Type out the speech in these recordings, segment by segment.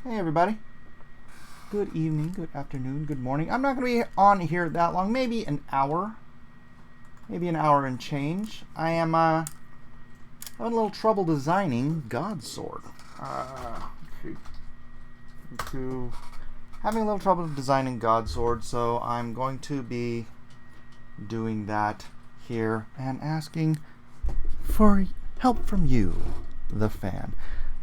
Hey everybody. Good evening, good afternoon, good morning. I'm not going to be on here that long, maybe an hour. Maybe an hour and change. I am having a little trouble designing GODSWORD. Having a little trouble designing GODSWORD, so I'm going to be doing that here and asking for help from you, the fan.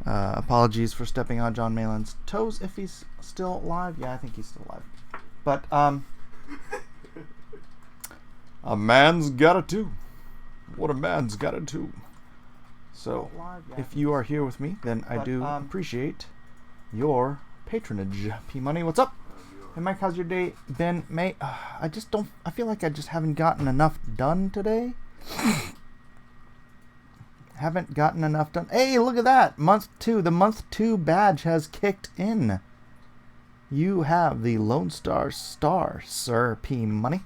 Apologies for stepping on John Malin's toes if he's still alive. Yeah, I think he's still alive. But, a man's gotta do what a man's gotta do. So, if you are here with me, then I do appreciate your patronage. P Money, what's up? Hey Mike, how's your day been? I feel like I just haven't gotten enough done today. Haven't gotten enough done. Hey, look at that! Month 2. The month 2 badge has kicked in. You have the Lone Star Star, Sir P Money.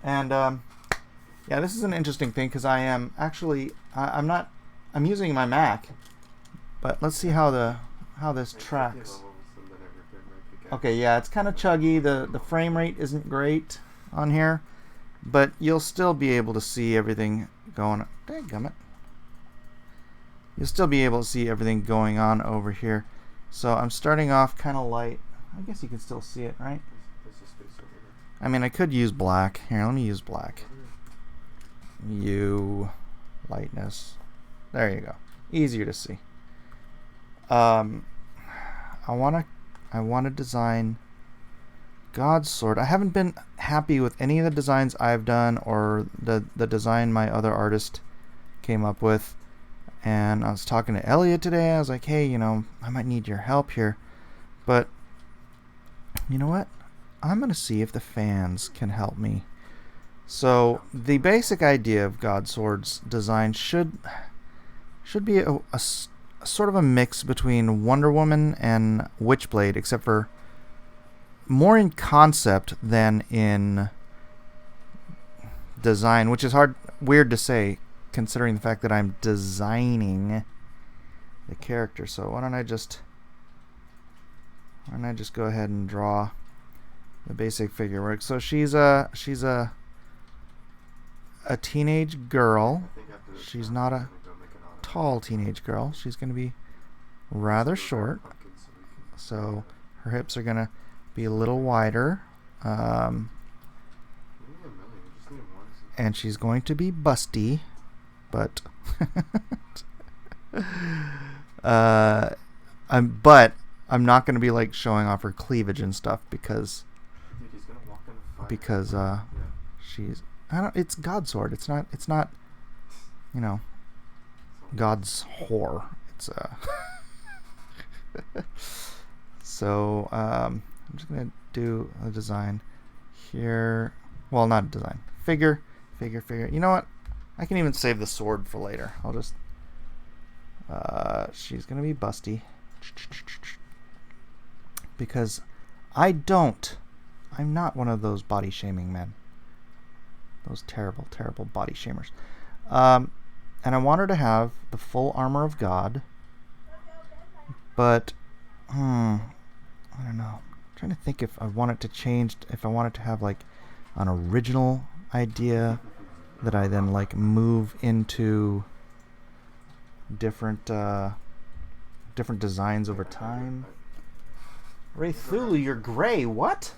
And yeah, this is an interesting thing because I am actually I'm using my Mac, but let's see how this tracks. Okay, yeah, it's kind of chuggy. The frame rate isn't great on here, but you'll still be able to see everything going. Dadgummit. You'll still be able to see everything going on over here. So I'm starting off kind of light. I guess you can still see it, right? I mean, I could use black. Here, let me use black. Lightness. There you go. Easier to see. I want to design GODSWORD. I haven't been happy with any of the designs I've done or the design my other artist came up with. And I was talking to Elliot today. I was like, hey, I might need your help here. But you know what? I'm going to see if the fans can help me. So the basic idea of GODSWORD's design should be a sort of a mix between Wonder Woman and Witchblade, except for more in concept than in design, which is weird to say considering the fact that I'm designing the character. So why don't I just go ahead and draw the basic figure work. So she's a teenage girl. She's not a tall teenage girl. She's going to be rather short. So her hips are going to be a little wider. And she's going to be busty. But I'm not going to be like showing off her cleavage and stuff because she's it's GODSWORD. It's not God's whore. It's so I'm just gonna do a design here. Well, not a design. Figure. You know what? I can even save the sword for later. I'll just she's gonna be busty because I'm not one of those body shaming men. Those terrible, terrible body shamers. And I want her to have the full armor of God. But, I don't know. I'm trying to think if I want it to change, if I want it to have like an original idea that I then like move into different designs over time. Raythulu, you're gray. What?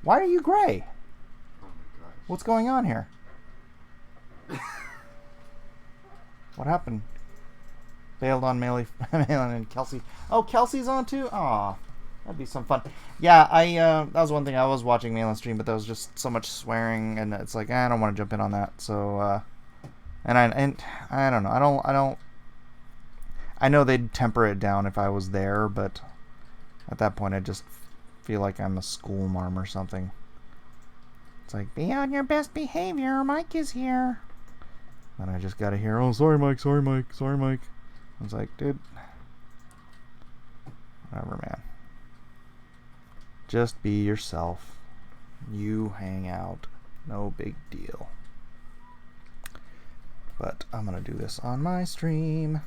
Why are you gray? What's going on here? What happened? Bailed on Malin and Kelsey. Oh, Kelsey's on too? Aw, that'd be some fun. Yeah, that was one thing. I was watching Malin stream, but there was just so much swearing, and it's like, I don't want to jump in on that. So, and I don't know. I know they'd temper it down if I was there, but at that point, I just feel like I'm a school marm or something. It's like, be on your best behavior. Mike is here. And I just gotta hear, oh, sorry, Mike. I was like, dude, whatever, man. Just be yourself. You hang out. No big deal. But I'm gonna do this on my stream.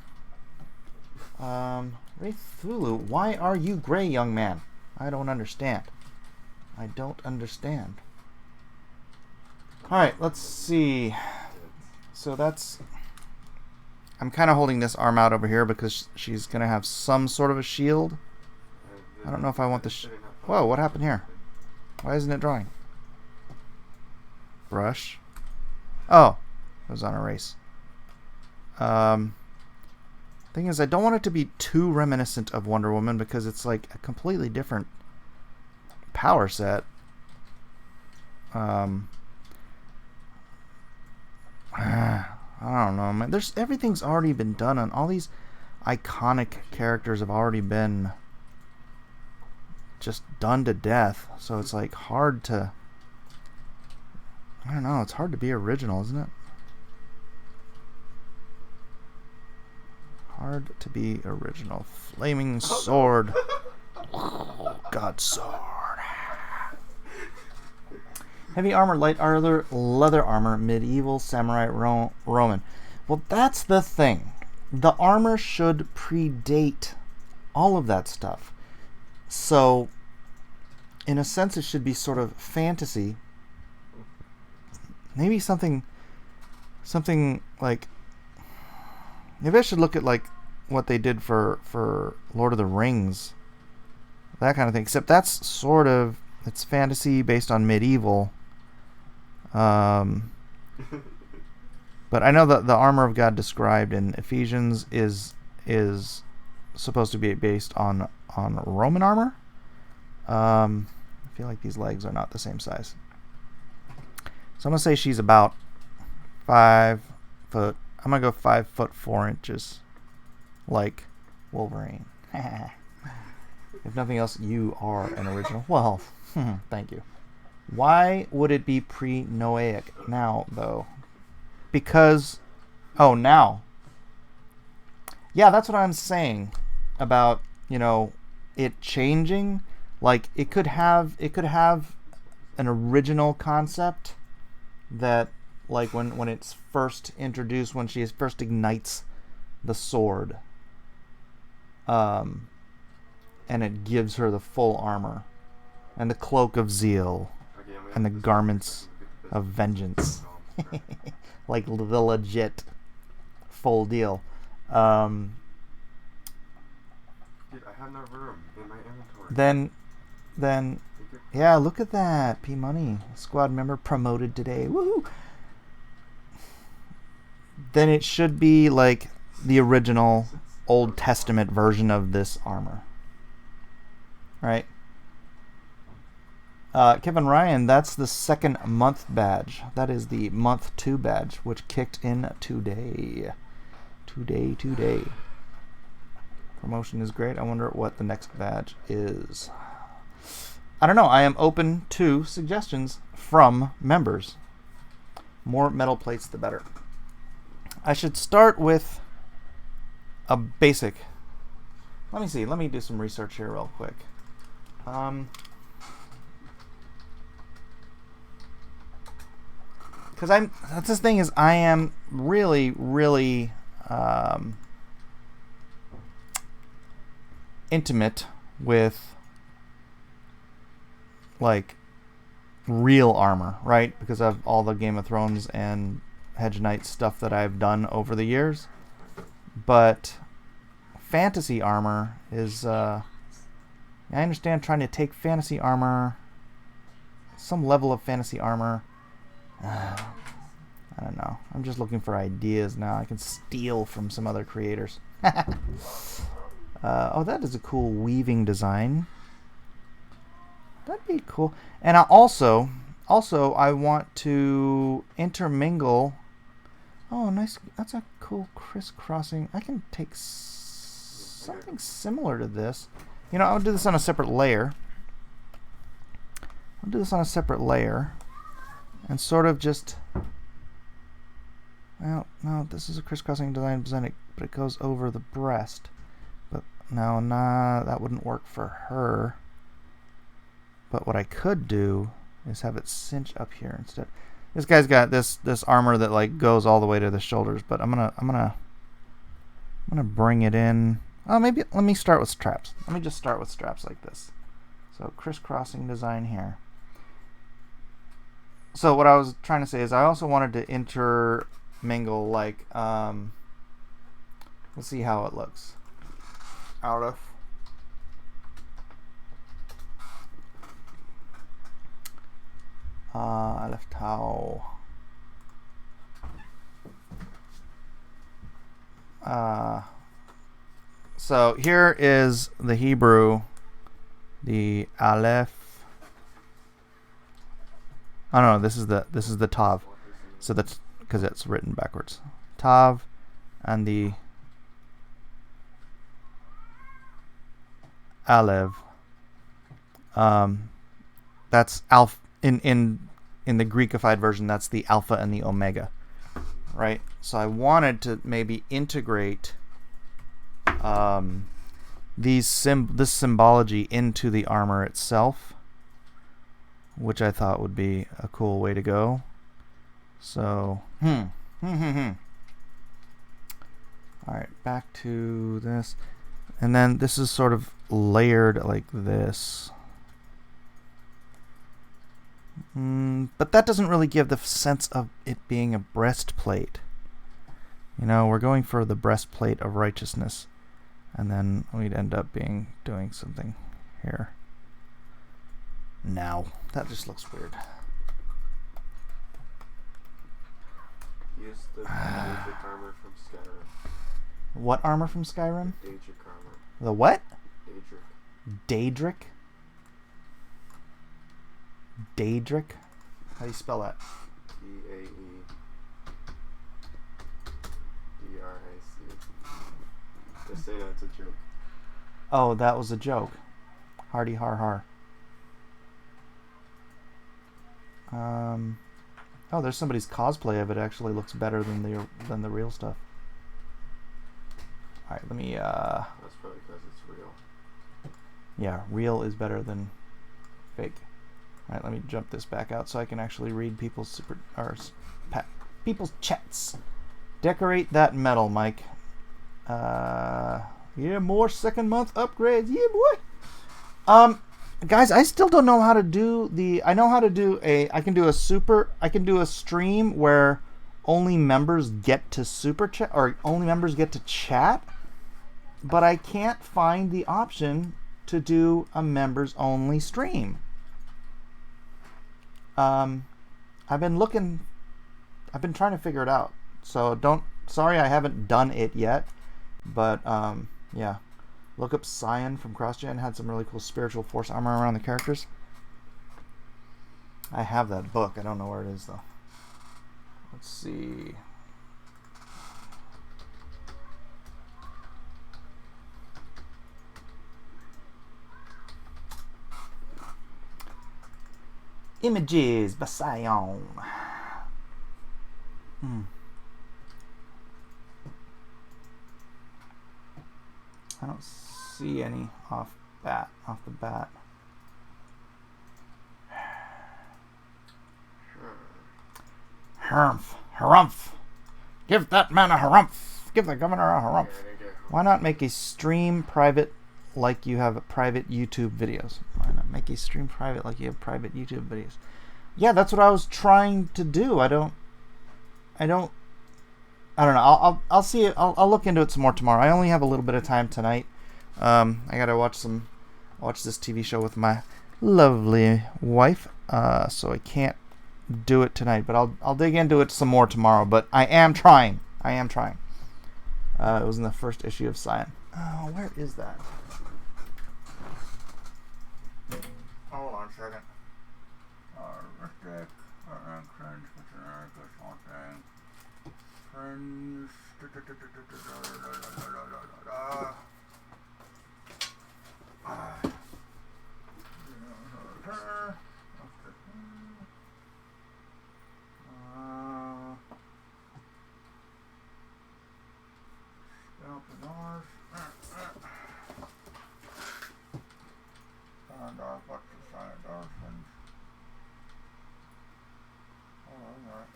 Raithulu, why are you gray, young man? I don't understand. I don't understand. Alright, let's see. So that's... I'm kind of holding this arm out over here because she's going to have some sort of a shield. I don't know if I want the... Whoa, what happened here? Why isn't it drawing? Brush. Oh, it was on erase. Thing is, I don't want it to be too reminiscent of Wonder Woman because it's like a completely different power set. I don't know, man. Everything's already been done on all these iconic characters have already been just done to death. So it's like hard to, I don't know, it's hard to be original, isn't it? Hard to be original. Flaming sword. GODSWORD. Heavy armor, light armor, leather armor, medieval, samurai, Roman. Well, that's the thing. The armor should predate all of that stuff. So, in a sense, it should be sort of fantasy. Maybe something like... Maybe I should look at like what they did for Lord of the Rings. That kind of thing. Except that's sort of... It's fantasy based on medieval. But I know that the armor of God described in Ephesians is supposed to be based on Roman armor. I feel like these legs are not the same size. So I'm gonna say she's about 5 foot. I'm gonna go 5 foot 4 inches, like Wolverine. If nothing else, you are an original. Well, thank you. Why would it be pre-Noahic now, though? Because, oh, now. Yeah, that's what I'm saying about, you know, it changing. Like it could have an original concept that, like when it's first introduced, when she first ignites the sword, and it gives her the full armor and the cloak of zeal and the garments of vengeance. Like the legit full deal. Dude, I have no room in my inventory. Then yeah, look at that. P Money, squad member promoted today. Woohoo! Then it should be like the original Old Testament version of this armor. Right? Kevin Ryan, that's the second month badge. That is the month 2 badge, which kicked in today. Today. Promotion is great. I wonder what the next badge is. I don't know. I am open to suggestions from members. More metal plates, the better. I should start with a basic. Let me see. Let me do some research here real quick. Because that's the thing is I am really intimate with like real armor, right? Because of all the Game of Thrones and Hedge Knight stuff that I've done over the years. But fantasy armor is I understand trying to take fantasy armor, some level of fantasy armor. I don't know. I'm just looking for ideas now. I can steal from some other creators. Oh, that is a cool weaving design. That'd be cool. And I also I want to intermingle. Oh, nice. That's a cool crisscrossing. I can take something similar to this. You know, I'll do this on a separate layer. And sort of just, well, no, this is a crisscrossing design, but it goes over the breast. But no, that wouldn't work for her. But what I could do is have it cinch up here instead. This guy's got this armor that like goes all the way to the shoulders, but I'm gonna bring it in. maybe let me start with straps. Let me just start with straps like this. So crisscrossing design here. So what I was trying to say is I also wanted to intermingle, like, let's see how it looks. Out of left how so here is the Hebrew, the Aleph. Oh no, this is the Tav. So that's because it's written backwards. Tav, and the Aleph. That's alpha in the Greekified version. That's the alpha and the omega, right? So I wanted to maybe integrate this symbology into the armor itself, which I thought would be a cool way to go. So, all right, back to this, and then this is sort of layered like this. But that doesn't really give the sense of it being a breastplate. You know, we're going for the breastplate of righteousness, and then we'd end up doing something here. Now, that just looks weird. Use the Daedric armor from Skyrim. What armor from Skyrim? Daedric armor. The what? Daedric. Daedric? Daedric? How do you spell that? D-A-E-D-R-I-C. Just say that's a joke. Oh, that was a joke. Hardy har har. Oh, there's somebody's cosplay of it. Actually looks better than the real stuff. All right, let me. That's probably because it's real. Yeah, real is better than fake. All right, let me jump this back out so I can actually read people's people's chats. Decorate that metal, Mike. Yeah, more second month upgrades. Yeah, boy. Guys, I still don't know how to do I know how to do I can do a stream where only members get to super chat, or only members get to chat, but I can't find the option to do a members only stream. I've been trying to figure it out. So sorry I haven't done it yet, but yeah. Look up Scion from CrossGen. Had some really cool spiritual force armor around the characters. I have that book. I don't know where it is, though. Let's see. Images by Scion. I don't see any off the bat. Harumph. Give that man a harumph. Give the governor a harumph. Why not make a stream private like you have private YouTube videos? Why not make a stream private like you have private YouTube videos? Yeah, that's what I was trying to do. I don't know. I'll see it. I'll look into it some more tomorrow. I only have a little bit of time tonight. I gotta watch this TV show with my lovely wife. So I can't do it tonight. But I'll dig into it some more tomorrow. But I am trying. It was in the first issue of Scion. Oh, where is that? Hold on a second. Friends.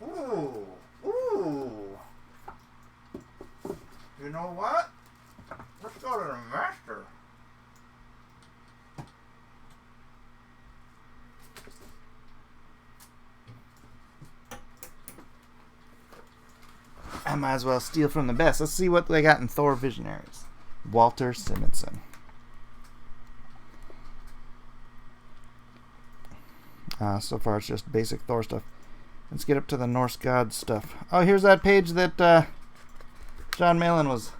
Ooh. You know what? Let's go to the I might as well steal from the best. Let's see what they got in Thor Visionaries. Walter Simonson. So far it's just basic Thor stuff. Let's get up to the Norse god stuff. Oh, here's that page that John Malin was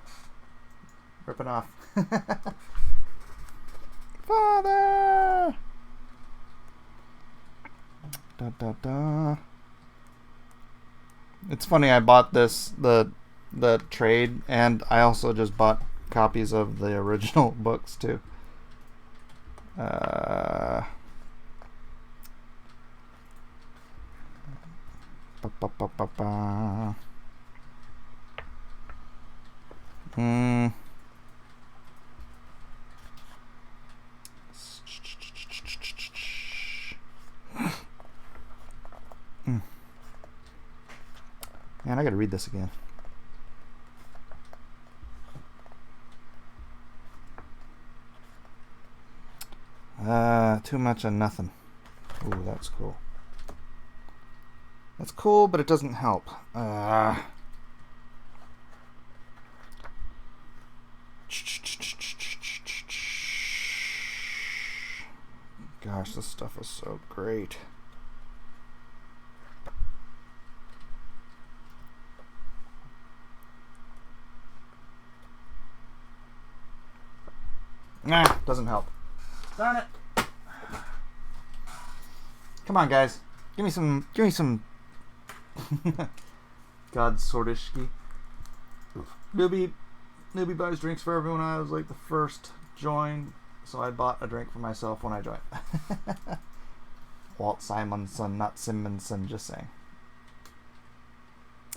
ripping off. Father! Da, da, da. It's funny, I bought the trade, and I also just bought copies of the original books too. Ba, ba, ba, ba, ba. Man, I gotta read this again. Too much of nothing. Ooh, that's cool. That's cool, but it doesn't help. Gosh, this stuff is so great. Nah, doesn't help. Darn it. Come on, guys. Give me some GODSWORD-ishki. Newbie buys drinks for everyone. I was like the first join, so I bought a drink for myself when I joined. Walt Simonson, not Simonson, just saying.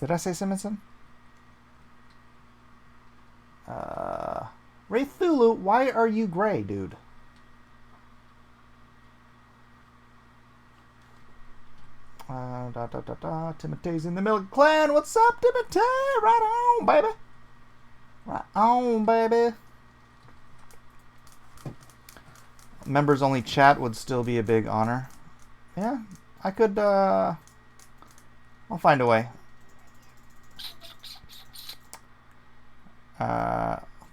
Did I say Simonson? Ray Thulu, why are you gray, dude? Timothy's in the Milk Clan. What's up, Timothy? Right on, baby. Right on, baby. Members only chat would still be a big honor. Yeah, I could, I'll find a way.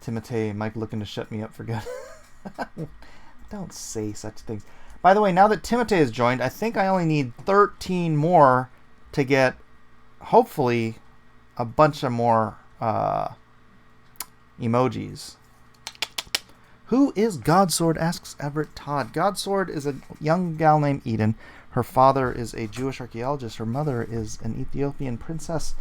Timothy, Mike looking to shut me up for good. Don't say such things. By the way, now that Timothy has joined, I think I only need 13 more to get, hopefully, a bunch of more emojis. Who is GODSWORD, asks Everett Todd. GODSWORD is a young gal named Eden. Her father is a Jewish archaeologist. Her mother is an Ethiopian princess.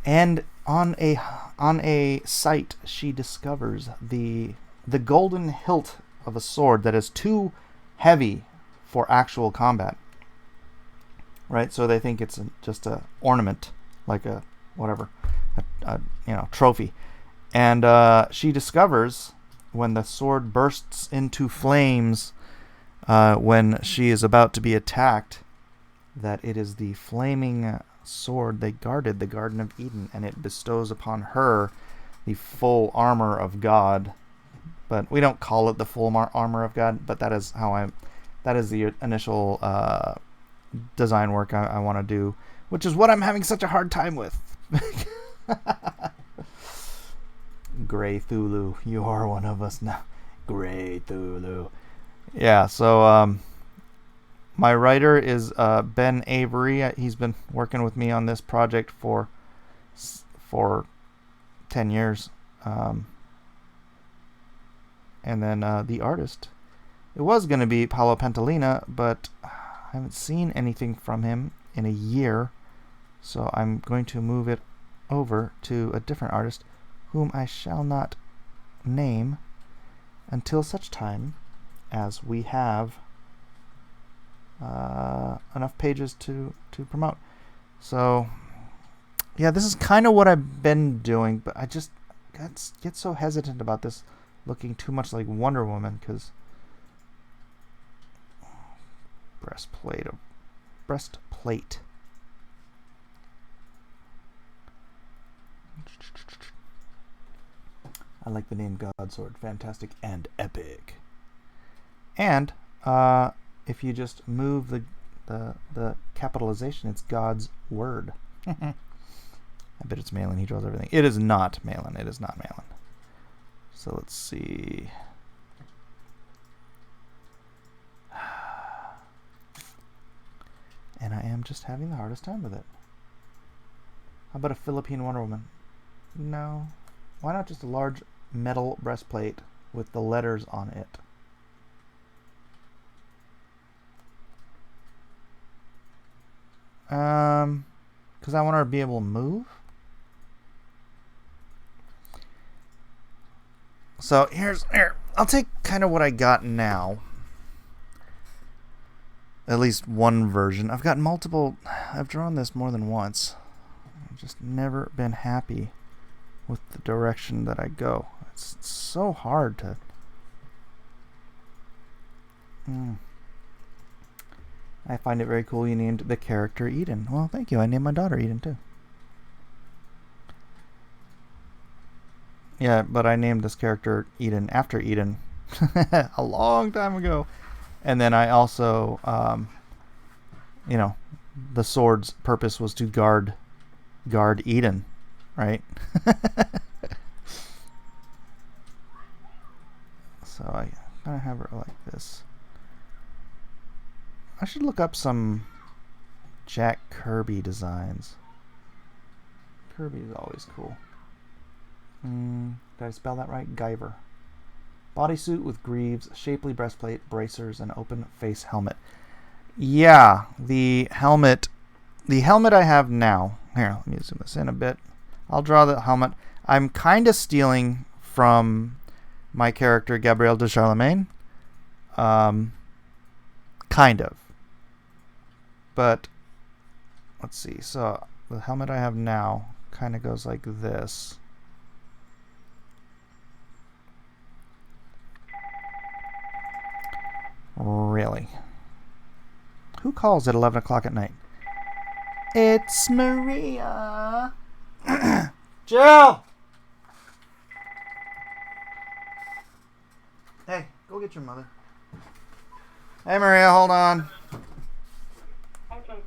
And on a site, she discovers the golden hilt of a sword that is too heavy for actual combat. Right? So they think it's just a ornament, like a whatever, a trophy. And she discovers when the sword bursts into flames, when she is about to be attacked, that it is the flaming sword they guarded, the Garden of Eden, and it bestows upon her the full armor of God. But we don't call it the full armor of God, but that is the initial design work I want to do, which is what I'm having such a hard time with. Gray Thulu, you are one of us now. Gray Thulu. Yeah, so my writer is Ben Avery. He's been working with me on this project for 10 years. And then the artist, it was going to be Paolo Pantalina, but I haven't seen anything from him in a year, so I'm going to move it over to a different artist whom I shall not name until such time as we have enough pages to promote. So yeah, this is kind of what I've been doing, but I just get so hesitant about this looking too much like Wonder Woman, because breastplate. I like the name GODSWORD. Fantastic and epic. And if you just move the capitalization, it's God's word. I bet it's Malin. He draws everything. It is not Malin. It is not Malin. So let's see. And I am just having the hardest time with it. How about a Philippine Wonder Woman? No. Why not just a large metal breastplate with the letters on it? Because I want her to be able to move. So here, I'll take kind of what I got now. At least one version. I've got multiple. I've drawn this more than once. I've just never been happy with the direction that I go. It's so hard to. I find it very cool you named the character Eden. Well, thank you. I named my daughter Eden too. Yeah, but I named this character Eden after Eden a long time ago. And then I also, you know, the sword's purpose was to guard Eden, right? So I kind of have her like this. I should look up some Jack Kirby designs. Kirby is always cool. Did I spell that right? Guyver. Bodysuit with greaves, shapely breastplate, bracers, and open face helmet. Yeah, the helmet I have now. Here, let me zoom this in a bit. I'll draw the helmet. I'm kind of stealing from my character Gabrielle de Charlemagne. Kind of. But let's see. So the helmet I have now kind of goes like this. Really? Who calls at 11 o'clock at night? It's Maria. Jill! Hey, go get your mother. Hey, Maria, hold on. Okay.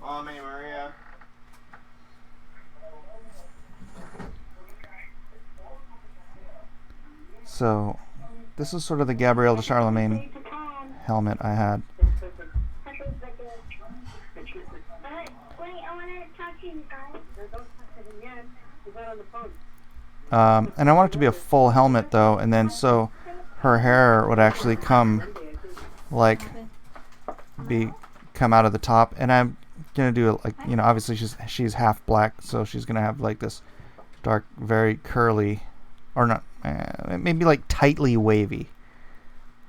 Mommy, Maria. So, this is sort of the Gabrielle de Charlemagne helmet I had. And I want it to be a full helmet though, and then so her hair would actually come like come out of the top. And I'm gonna do it like, you know, obviously she's half black, so she's gonna have like this dark, very curly, or not, maybe like tightly wavy,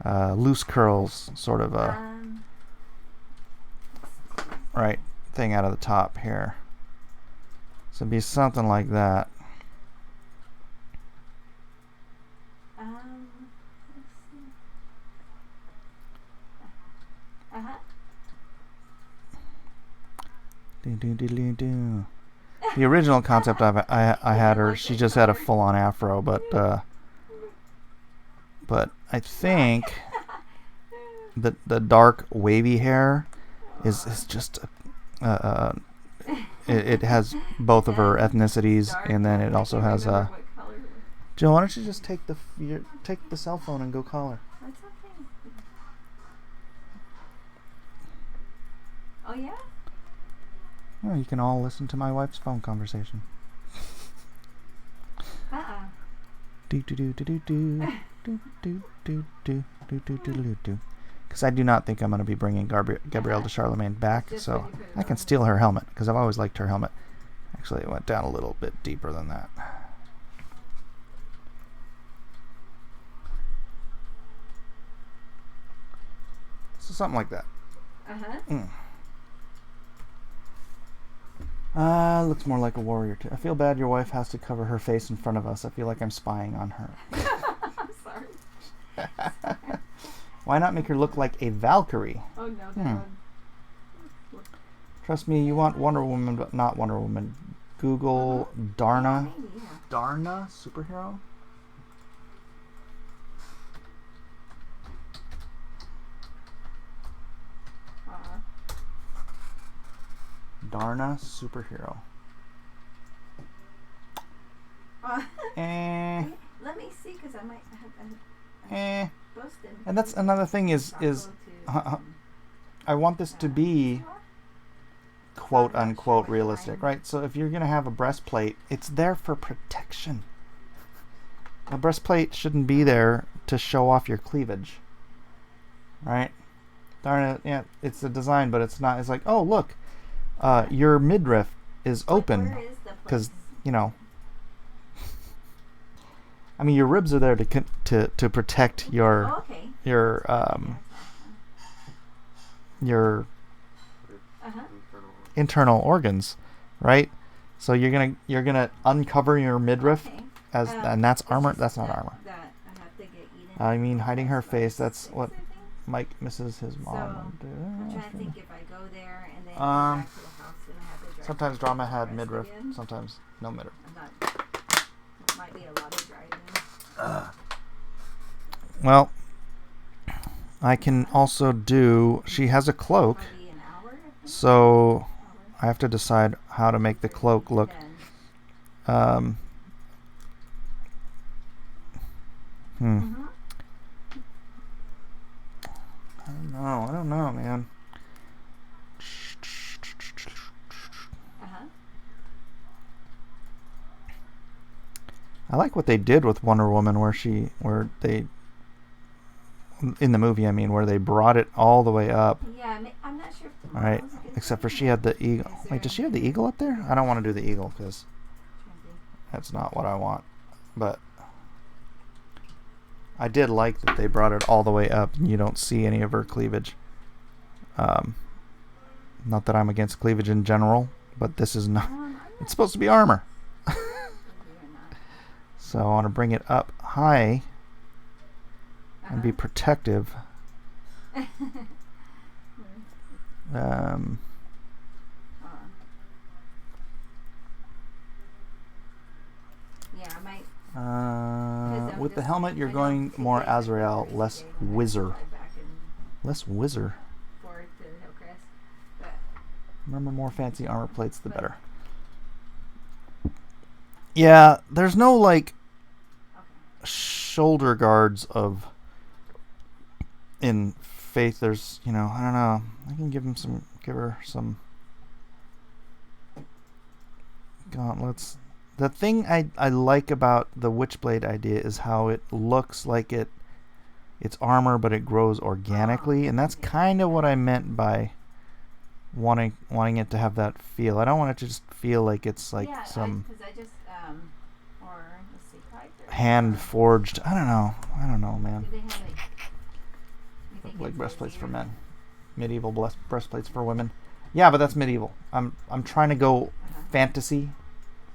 loose curls, sort of a right thing out of the top here. So it'd be something like that. The original concept I had her, she just had a full-on afro, but I think the dark wavy hair is just it has both of her ethnicities, and then it also has Jill, why don't you just take the cell phone and go call her? That's okay. Oh yeah? Well, you can all listen to my wife's phone conversation. Because I do not think I'm going to be bringing Gabrielle de Charlemagne back, so I can steal her helmet, because I've always liked her helmet. Actually, it went down a little bit deeper than that. So something like that. Looks more like a warrior too. I feel bad your wife has to cover her face in front of us. I feel like I'm spying on her. I'm sorry. Why not make her look like a Valkyrie? Oh no, that one. Trust me, you want Wonder Woman, but not Wonder Woman. Google Darna. Yeah. Darna superhero? Darna superhero. Eh. Let me see, because I might have Eh. posted. And that's another thing is I want this to be quote unquote realistic, right? So if you're gonna have a breastplate, it's there for protection. A breastplate shouldn't be there to show off your cleavage, right? Darn it, yeah, it's a design, but it's not. It's like, oh look, your midriff is open because you know. I mean, your ribs are there to protect your your internal organs, right? So you're gonna uncover your midriff and that's armor. That's not armor. I mean, hiding her face. That's what Mike misses his mom. I'm trying to think if I go there and then go back to the house and I have to drive. Sometimes drama had midriff. Sometimes no midriff. It might be a lot of driving. Well, I can also do. She has a cloak, Maybe an hour, I think. so I have to decide how to make the cloak look. Mhm. I don't know, man. I like what they did with Wonder Woman, where they, in the movie, I mean, where they brought it all the way up. Yeah, I'm not sure. If All right, except for she had the eagle. Wait, does she have the eagle up there? I don't want to do the eagle because that's not what I want. But I did like that they brought it all the way up and you don't see any of her cleavage. Not that I'm against cleavage in general, but this is not. It's supposed to be armor. So I want to bring it up high and be protective. Yeah, I might. With the helmet, you're going more Azrael, less Whizzer. Less Whizzer. Forward to Hillcrest, but Remember, more fancy armor plates, the better. Yeah, there's no like shoulder guards of in Faith. There's, I don't know. I can give her some gauntlets. The thing I like about the Witchblade idea is how it looks like it's armor, but it grows organically, and that's kind of what I meant by wanting it to have that feel. I don't want it to just feel like it's like some hand forged. I don't know, man. Like breastplates for men, medieval breastplates for women. Yeah, but that's medieval. I'm trying to go fantasy.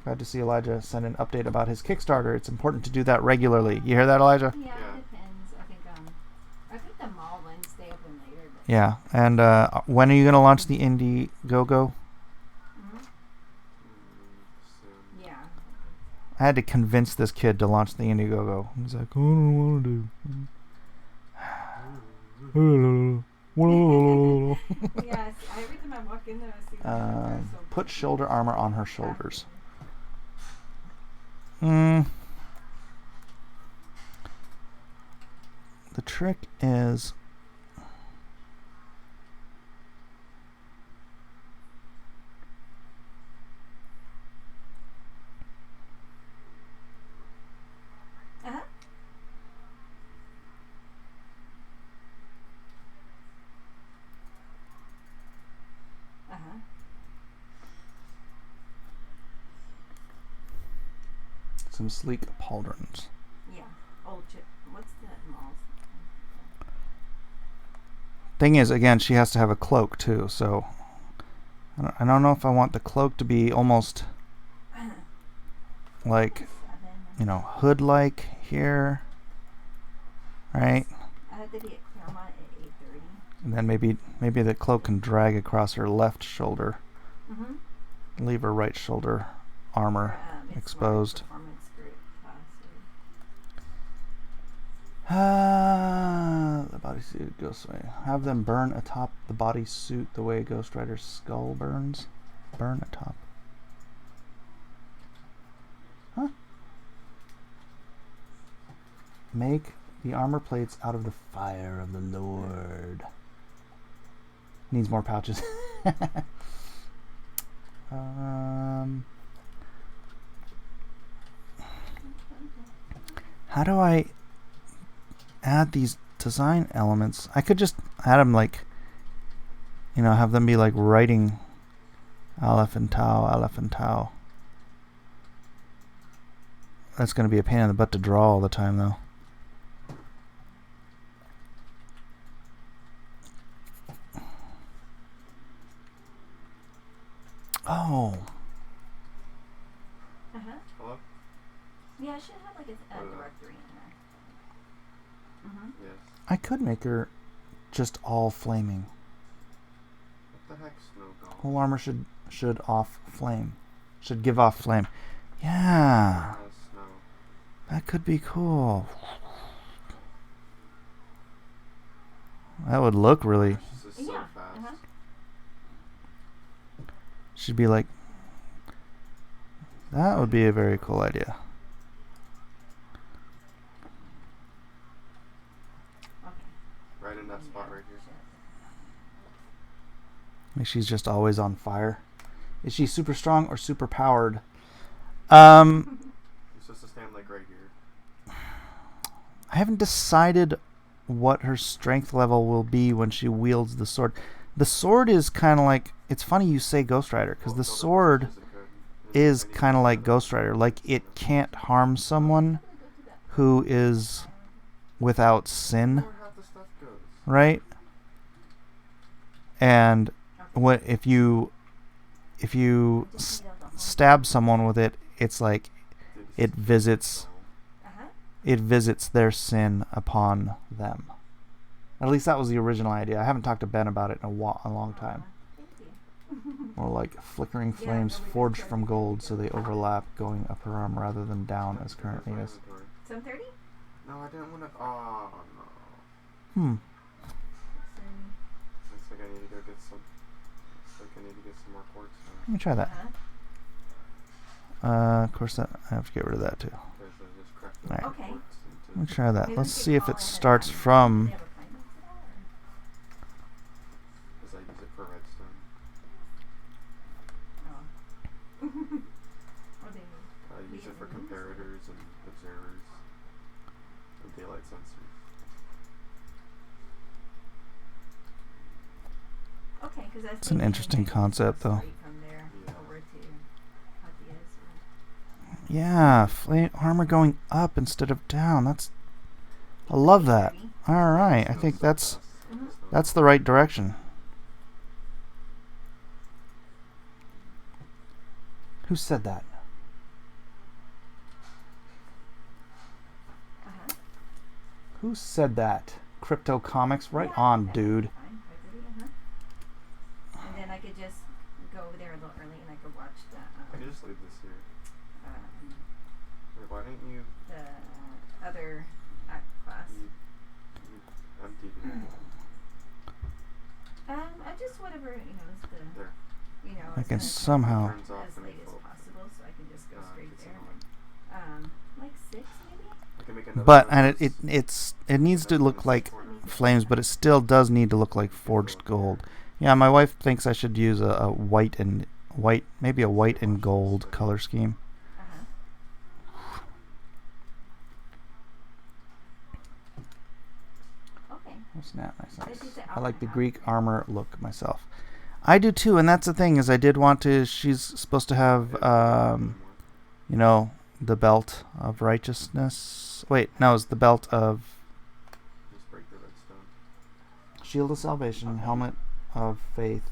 Glad to see Elijah send an update about his Kickstarter. It's important to do that regularly. You hear that, Elijah? yeah, it depends. I think the mall ones stay open later. But Yeah, and when are you going to launch the Indiegogo? yeah. I had to convince this kid to launch the Indiegogo. He's like, I don't want to do. Yes, every time I walk in there, I see Put shoulder armor on her shoulders. The trick is some sleek pauldrons. Yeah, old chip. What's that mall? Thing is, again, she has to have a cloak too, so I don't know if I want the cloak to be almost like, hood-like here, right? I had to be at Claremont at 8:30. And then maybe the cloak can drag across her left shoulder, leave her right shoulder armor exposed. The bodysuit Ghost Rider. Have them burn atop the bodysuit the way Ghost Rider's skull burns. Burn a top. Huh? Make the armor plates out of the fire of the Lord. Needs more pouches. How do I add these design elements? I could just add them like, you know, have them be like writing Aleph and Tau, Aleph and Tau. That's going to be a pain in the butt to draw all the time, though. Oh. Hello? Yeah, I should have like a directory in there. Yes. I could make her just all flaming. What the heck, Snow Golem? Whole armor should off flame. Should give off flame. Yeah. Snow. That could be cool. That would look really... This is so Yeah. fast. Should be like... That would be a very cool idea. Right in that spot right here. Like she's just always on fire. Is she super strong or super powered? You're supposed to stand like right here. I haven't decided what her strength level will be when she wields the sword. The sword is kind of like... It's funny you say Ghost Rider, because the sword is kind of like Ghost Rider. Like, it can't harm someone who is without sin, Where half the stuff goes. right? And what if you stab someone with it, it's like it visits their sin upon them. At least that was the original idea. I haven't talked to Ben about it in a long time. Or like flickering flames forged from gold, so they overlap, going up her arm rather than down as currently is. 7:30? No, I didn't want to. Oh, no. Looks like I need to go get some. Looks like I need to get some more quartz now. Let me try that. Of course, that I have to get rid of that too. Because I just cracked Alright. the Okay. quartz Let me into. try that. Maybe Let's we see could if call it ahead of starts time. from... Do you have appointments at all, Because I use it for redstone. or- Oh. What do you mean? I use it for comparators and observers and daylight sensors. Okay, because It's an interesting concept, though. From there over to Hatia's or Yeah, flame armor going up instead of down. That's... I love that. Alright, I think that's the right direction. Who said that? Who said that? Crypto Comics? Right on, dude. Fine, 5:30, And then I could just go over there a little early and I could watch the I can just leave this here. Wait, why didn't you the other act class. empty the I just whatever is the there? I it's can gonna somehow... Turns off as and late as full. possible, so I can just go straight It's there. annoying. Like 6 maybe. I can make another But, one and of those. it needs to look like flames, but it still does need to look like forged gold. Yeah, my wife thinks I should use a white and maybe a white and gold color scheme. Okay. Oh, snap, nice. This is the I like the hour. Greek armor look myself. I do too, and that's the thing, is I did want to... She's supposed to have, you know, the belt of righteousness. Wait, no, it's the belt of Just break the redstone. shield of salvation, helmet of faith,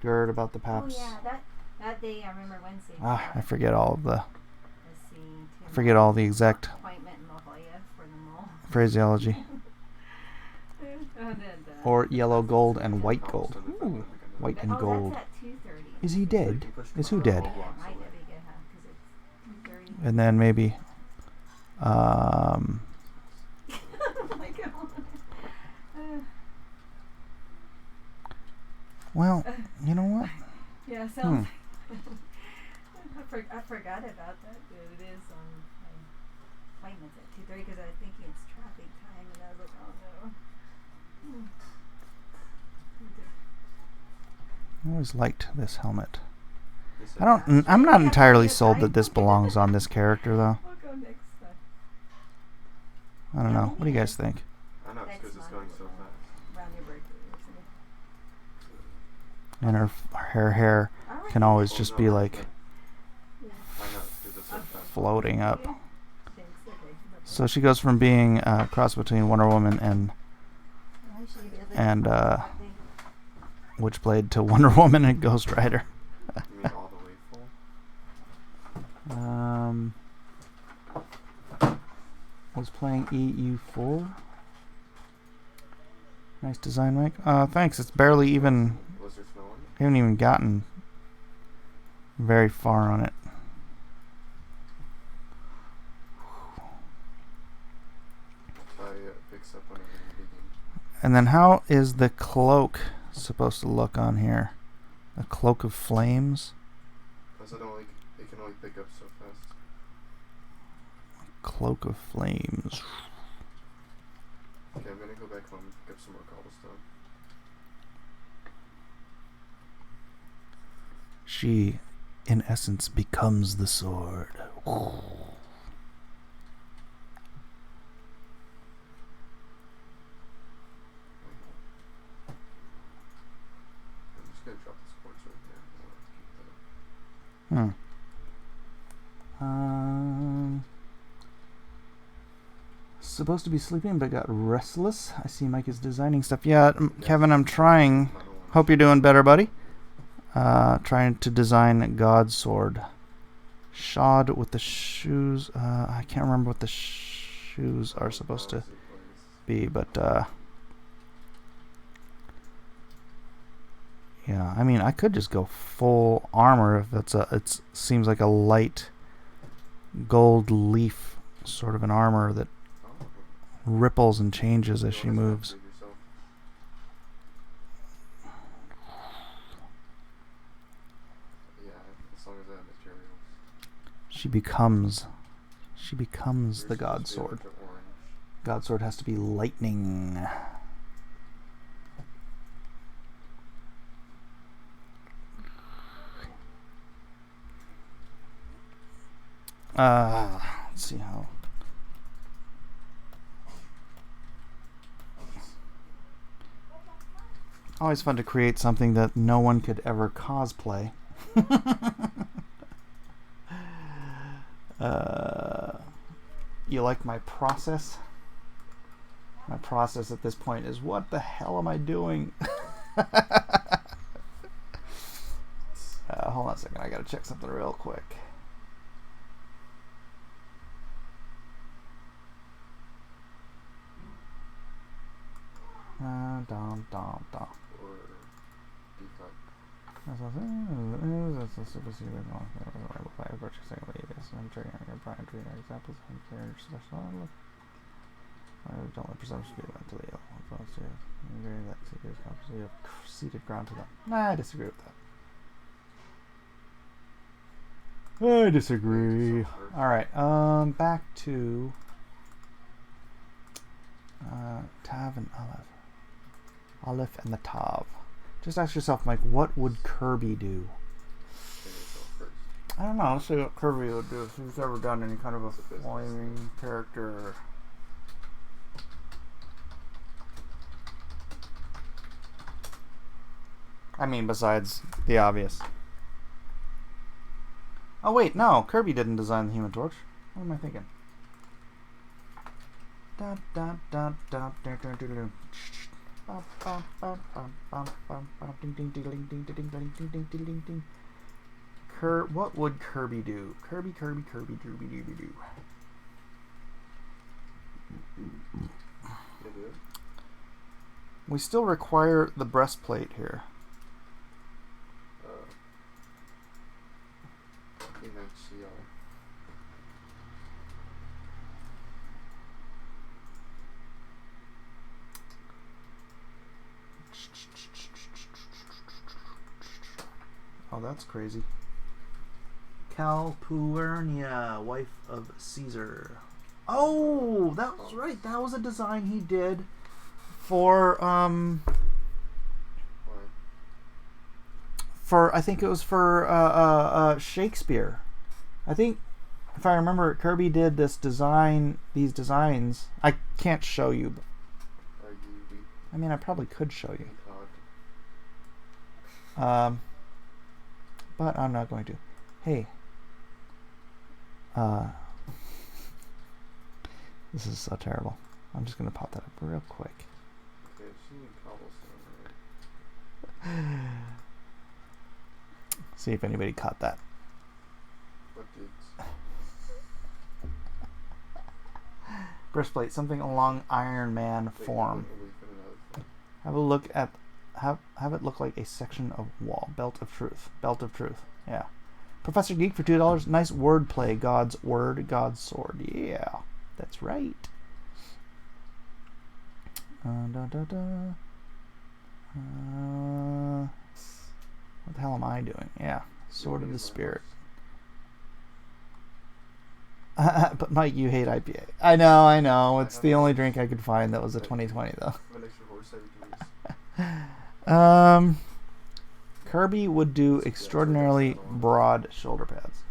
gird about the paps. Oh yeah, that day I remember Wednesday. I forget all of the... Let's see. I forget all the exact Appointment in La Jolla for the mall. phraseology. And then Or yellow gold and white Oh, gold. so there's Ooh, white and oh, gold. that's at 2:30. Is he dead? Is who dead? Yeah, it might be good, huh? Because it's 2:30. And then maybe... Oh my God. Well, you know what? sounds I forgot about that. It is my appointment's at 2:30 because I was thinking it's traffic time, and I was like, oh no. I always liked this helmet. This I don't. is- I'm not entirely sold that this belongs on this character, though. We'll go next time. I don't know. What do you guys think? I know, it's because it's going so fast. Around your birthday or something. And her hair can always Oh, just no, be no, like no. I know, because it's so fast. floating up. Thanks. Okay. So she goes from being a cross between Wonder Woman and Witchblade to Wonder Woman and Ghost Rider. You mean all the way full? Was playing EU full. Nice design, Mike. Thanks. It's barely even. Was there snow on it? Haven't even gotten very far on it. I picks up whenever you begin. And then how is the cloak supposed to look on here? A cloak of flames? Because it can only pick up so fast. Cloak of flames. Okay, I'm gonna go back home and pick up some more cobblestone. She, in essence, becomes the sword. I'm just gonna drop this quartz right there. I want to keep that. Supposed to be sleeping, but got restless. I see Mike is designing stuff. Yeah, Kevin, I'm trying. I don't want Hope you're doing better, buddy. Trying to design GODSWORD. Shod with the shoes. I can't remember what the shoes are supposed to be, but yeah. I mean, I could just go full armor if it seems like a light gold leaf sort of an armor that ripples and changes as she moves. Yeah, as long as I have materials. She becomes the GODSWORD. GODSWORD has to be lightning. Let's see how. Always fun to create something that no one could ever cosplay. You like my process? My process at this point is, what the hell am I doing? Hold on a second, I gotta check something real quick. Dom. Or default. That's a super secret. Purchasing latest. I'm trading on your Brian Tree examples of carriage special. Don't let presumption be until you that secret comes. You have ceded ground to them. Nah, I disagree with that. I disagree. Alright, back to Tav and Olive. Olive and the Tav. Just ask yourself, Mike, what would Kirby do? I don't know. Let's see what Kirby would do if he's ever done any kind of a flaming character. I mean, besides the obvious. Oh wait, no. Kirby didn't design the Human Torch. What am I thinking? What would Kirby do? Kirby do. We still require the breastplate here. Oh, that's crazy. Calpurnia, wife of Caesar. Oh, that was right. That was a design he did for Why? I think it was for Shakespeare. I think if I remember, Kirby did these designs. I can't show you. I mean, I probably could show you. But I'm not going to. Hey. This is so terrible. I'm just going to pop that up real quick. Okay, she need cobblestone, right? See if anybody caught that. What dudes? Breastplate, something along Iron Man form. Have a look at have it look like a section of wall. Belt of truth. Belt of truth. Yeah. Professor Geek for $2. Nice wordplay. God's word, God's sword. Yeah, that's right. What the hell am I doing? Yeah, sword of the spirit. But Mike, you hate IPA. I know. It's the only drink I could find that was a 2020 though. Kirby would do extraordinarily broad shoulder pads.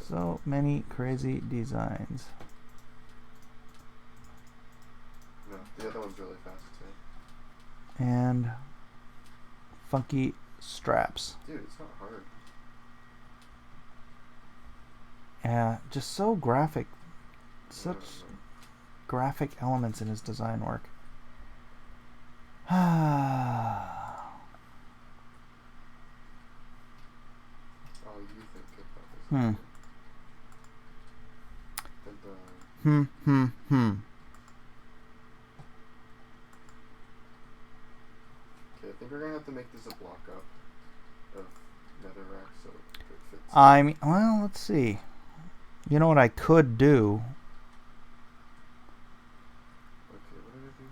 So many crazy designs. No, the other one's really fast too. And funky straps. Dude, it's not hard. Yeah, just so graphic. Such graphic elements in his design work. Oh, you think about this. Okay, I think we're gonna have to make this a block up of netherrack so it fits. Well, let's see. You know what I could do? Okay, what did I do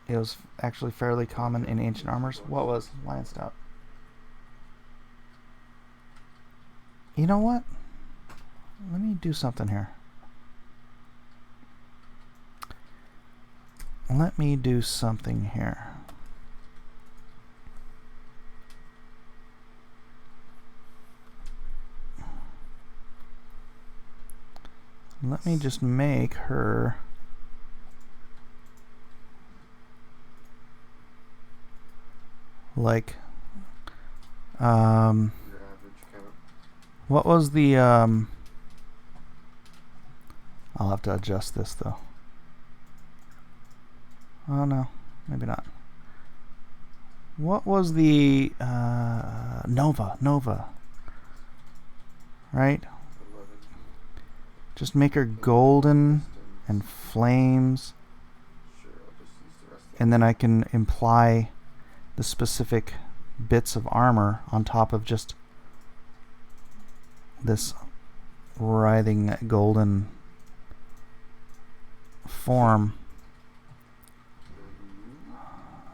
here? It was actually fairly common in ancient armors. What was lion stout? You know what? Let me do something here. Let me do something here. Let me just make her like Your average count. what was the I'll have to adjust this though. Oh no, maybe not. What was the Nova, right? 11. Just make her golden and flames, Sure, I'll just use the rest of and then I can imply the specific bits of armor on top of just this writhing golden form.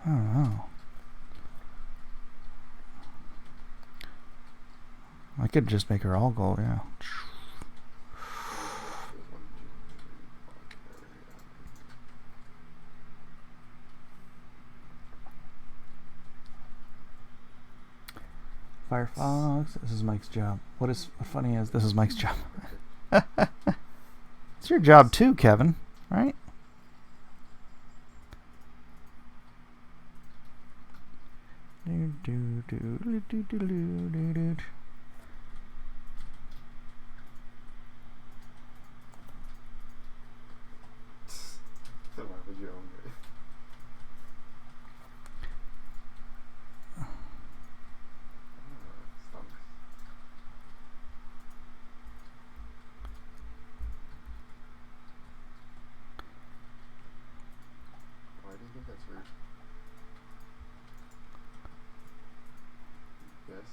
I don't know. I could just make her all gold, yeah. Firefox, this is Mike's job. What funny is this is Mike's job. It's your job too, Kevin, right? Then why would you own it? Stunks. Why do you think that's rude? Yes.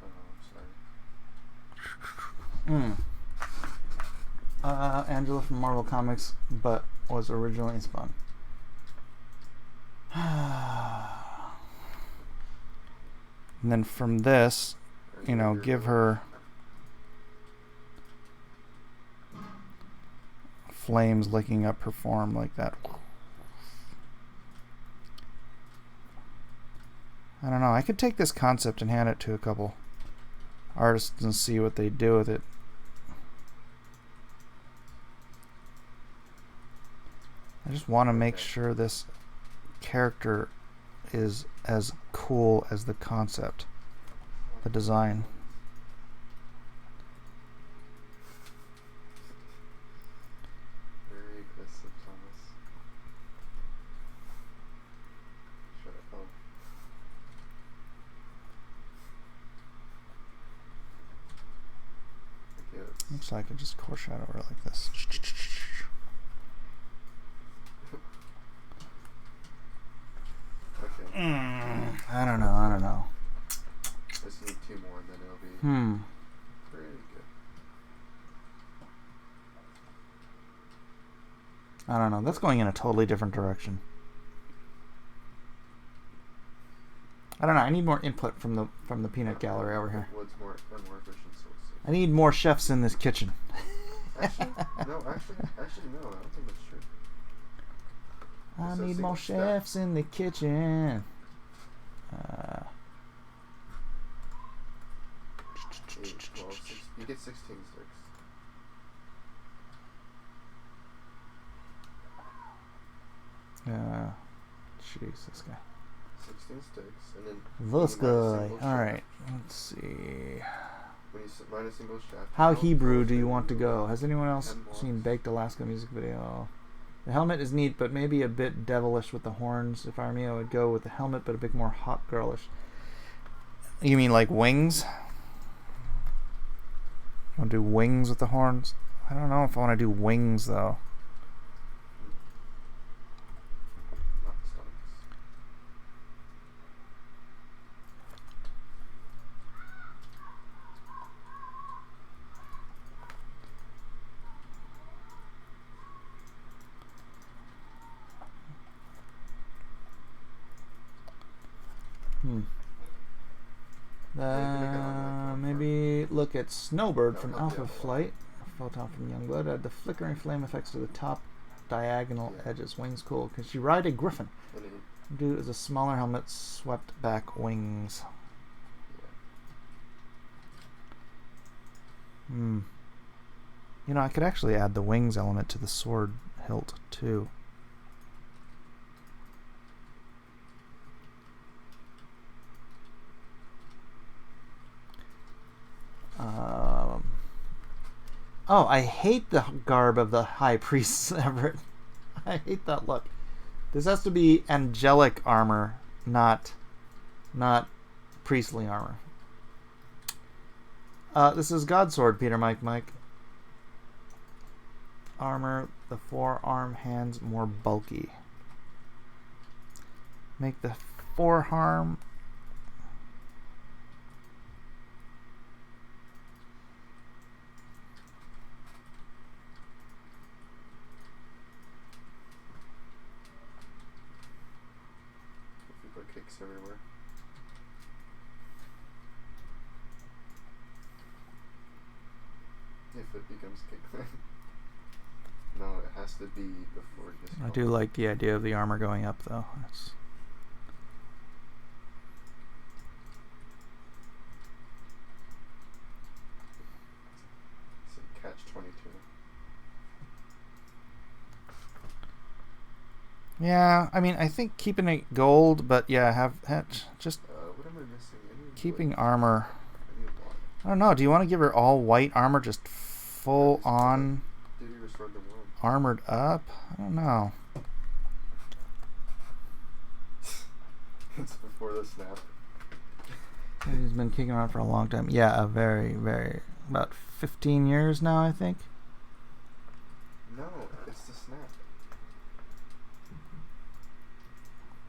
Oh, I'm sorry. Angela from Marvel Comics, but was originally Spawn. And then from this, you know, give her flames licking up her form like that. I don't know. I could take this concept and hand it to a couple artists and see what they do with it. I just want to make sure this character is as cool as the concept, the design. Very aggressive, Thomas. Shut up. Oh. Okay, Looks like I just core shadow her like this. okay. I don't know. Just need 2 more and then it'll be pretty good. I don't know. That's going in a totally different direction. I don't know. I need more input from the peanut gallery over here. What's more efficient source? I need more chefs in this kitchen. Actually, no. I don't think that's true. I So need single more step. chefs in the kitchen. 8, 12, 6. You get 16 sticks. Jeez, this guy. 16 sticks, and then This when you mine a guy. single All shaft- right. Let's see. When you mine a single shaft. How you Hebrew don't do you close want to it. go? Has anyone else 10 blocks. seen Baked Alaska music video? The helmet is neat, but maybe a bit devilish with the horns. If I were me, I would go with the helmet, but a bit more hot girlish. You mean like wings? You want to do wings with the horns? I don't know if I want to do wings though. Not stomachs. Maybe look at Snowbird from Alpha Flight. Photon from Youngblood. Add the flickering flame effects to the top diagonal edges. Wings cool. Can she ride a griffin? And then Do is a smaller helmet, swept back wings. You know, I could actually add the wings element to the sword hilt too. Oh, I hate the garb of the high priest, Everett. I hate that look. This has to be angelic armor, not priestly armor. This is GODSWORD, Peter Mike. Armor, the forearm hands more bulky. Make the forearm people kicks everywhere. If it becomes kick. No, it has to be before this. I do like the idea of the armor going up, though. It's a catch-22. yeah. I mean, I think keeping it gold, but yeah, have just What am I missing? keeping armor. I need water. I don't know. Do you want to give her all white armor, just full on Did he restore the world? armored up? I don't know. It's before the snap. He's been kicking around for a long time. Yeah, a very, very about 15 years now, I think. No, it's the snap.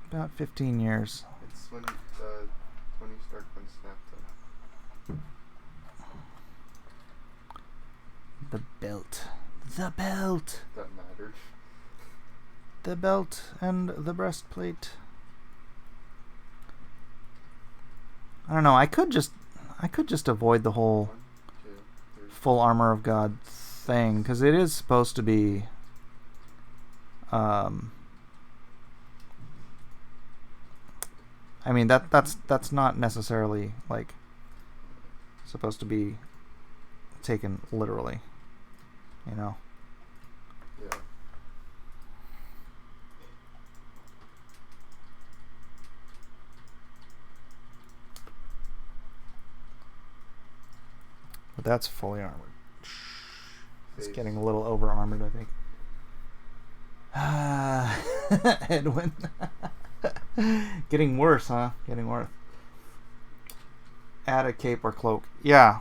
About 15 years. It's when Tony Stark when snapped him. The belt. The belt. That mattered. The belt and the breastplate. I don't know. I could just avoid the whole 1, 2, 3. full armor of God thing, because it is supposed to be I mean that's not necessarily like supposed to be taken literally, you know. Yeah. But that's fully armored. It's Face. getting a little over armored, I think. Edwin. Getting worse, huh? Getting worse. Add a cape or cloak. Yeah.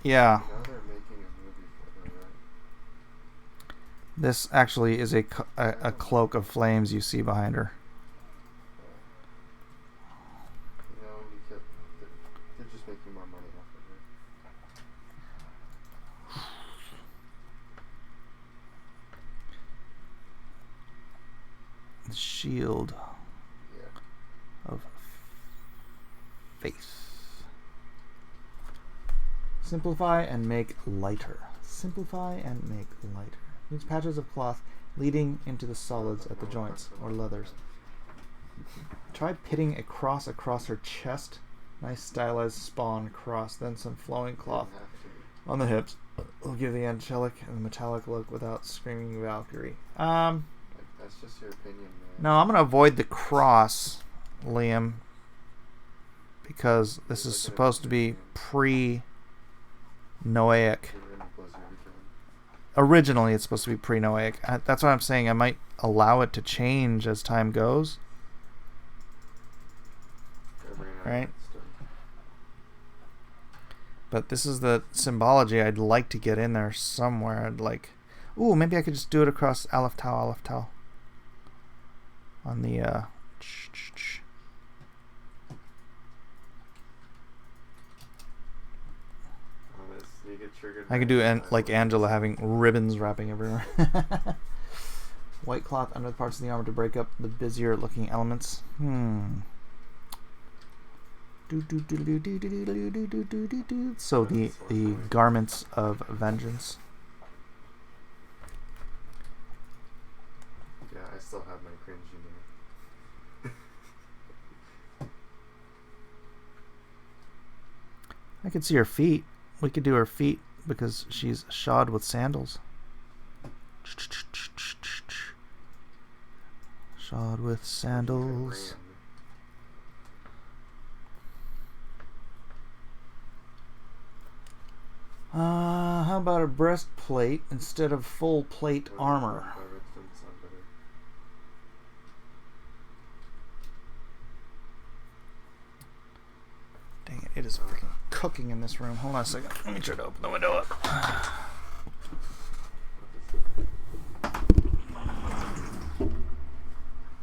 Yeah. Now they're making a movie for her, right? This actually is a cloak of flames you see behind her. You know, they're just making more money off of her. The shield Yeah. of faith. Simplify and make lighter. Simplify and make lighter. Use patches of cloth leading into the solids at the joints or leathers. Try pitting a cross across her chest. Nice stylized spawn cross. Then some flowing cloth Didn't have to. on the hips. Will give the angelic and metallic look without screaming Valkyrie. Like, that's just your opinion, man. No, I'm gonna avoid the cross, Liam, because this is supposed to be pre-Noahic. You're in a blizzard again. Originally, it's supposed to be pre-Noahic. That's what I'm saying. I might allow it to change as time goes. Right. But this is the symbology I'd like to get in there somewhere. I'd like... Ooh, maybe I could just do it across Aleph Tau. On the... You get triggered I could do like Angela having ribbons wrapping everywhere. White cloth under the parts of the armor to break up the busier looking elements. So the garments of vengeance. Yeah, I still have my cringy name. I could see her feet. We could do her feet because she's shod with sandals. Shod with sandals. How about a breastplate instead of full plate armor? Dang it, it is freaking cooking in this room. Hold on a second. Let me try to open the window up.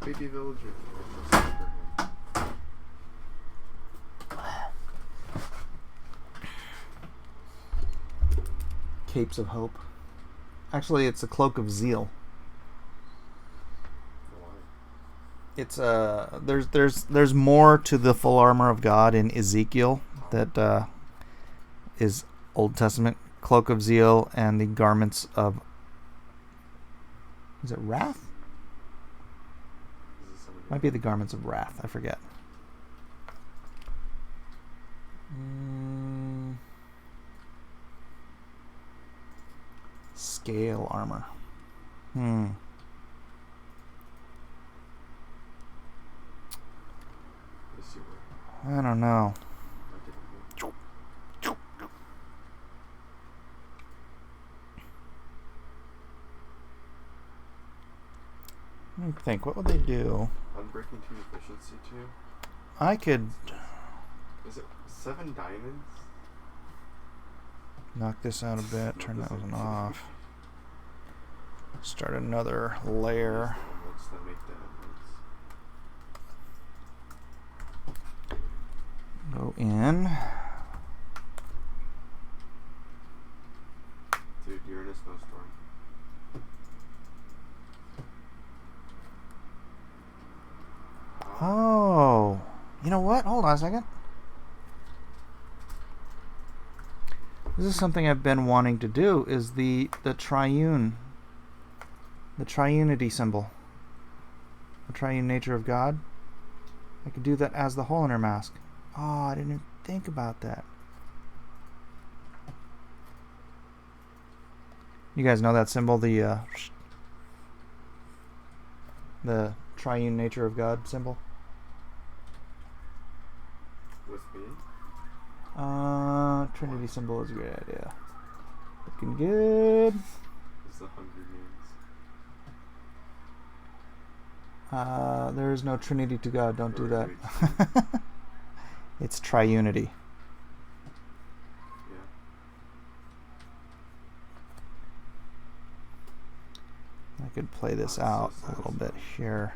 Baby villager. Capes of hope. Actually, it's a cloak of zeal. It's there's more to the full armor of God in Ezekiel that is Old Testament. Cloak of zeal and the garments of, is it wrath? Might be the garments of wrath. I forget. Scale armor. I don't know. Let me think. What would they do? Unbreaking 2 efficiency 2. I could Is it 7 diamonds? knock this out a bit. Turn that one off. Start another layer. Go in. You know what? Hold on a second. This is something I've been wanting to do, is the triune, the triunity symbol. The triune nature of God. I could do that as the hole in her mask. Oh, I didn't even think about that. You guys know that symbol, the triune nature of God symbol? With me? Trinity symbol is a great idea. Looking good. It's the Hunger Games. There is no Trinity to God. Don't do that. Right. It's triunity. Yeah. I could play this Oh, out so a little bit satisfying. here.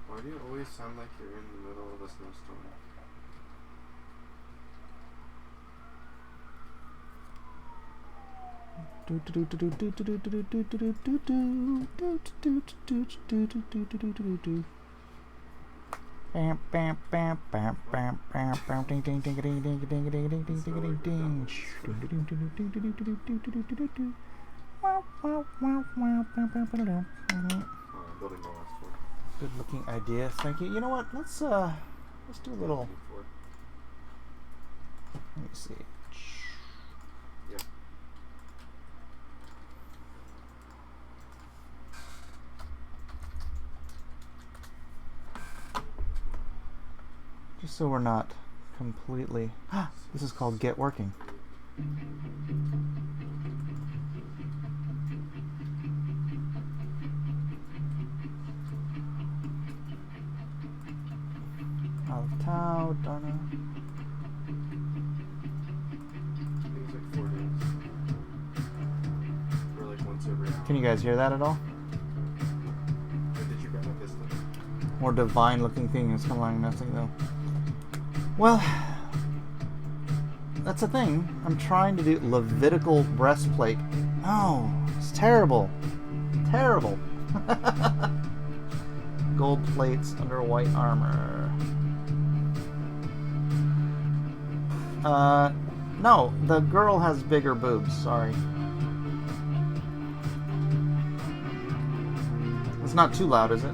Why do you always sound like you're in the middle of a snowstorm? Bam bam bam bam bam bam bam ding ding ding ding ding ding ding ding ding ding ding ding. Wow wow wow wow bam bam bam bam. Building the last one. Good looking idea. Thank you. You know what? Let's do a little. Let me see. Yeah. Just so we're not completely. This is called Get Working. Tau, Donna. I think it's like 4 days. Or like once every hour. Can you guys hear that at all? Wait, did you grab my pistol? More divine looking thing. It's kind of like nothing though. Well, that's the thing. I'm trying to do Levitical breastplate. No, it's terrible. Terrible. Gold plates under white armor. No, the girl has bigger boobs, sorry. It's not too loud, is it?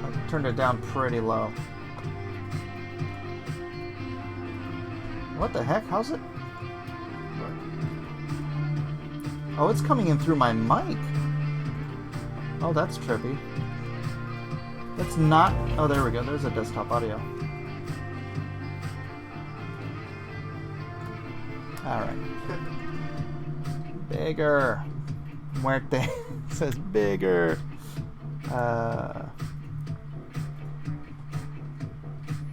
I turned it down pretty low. What the heck? How's it? What? Oh, it's coming in through my mic. Oh, that's trippy. It's not... Oh, there we go. There's a desktop audio. Alright. Bigger. Muerte. It says bigger.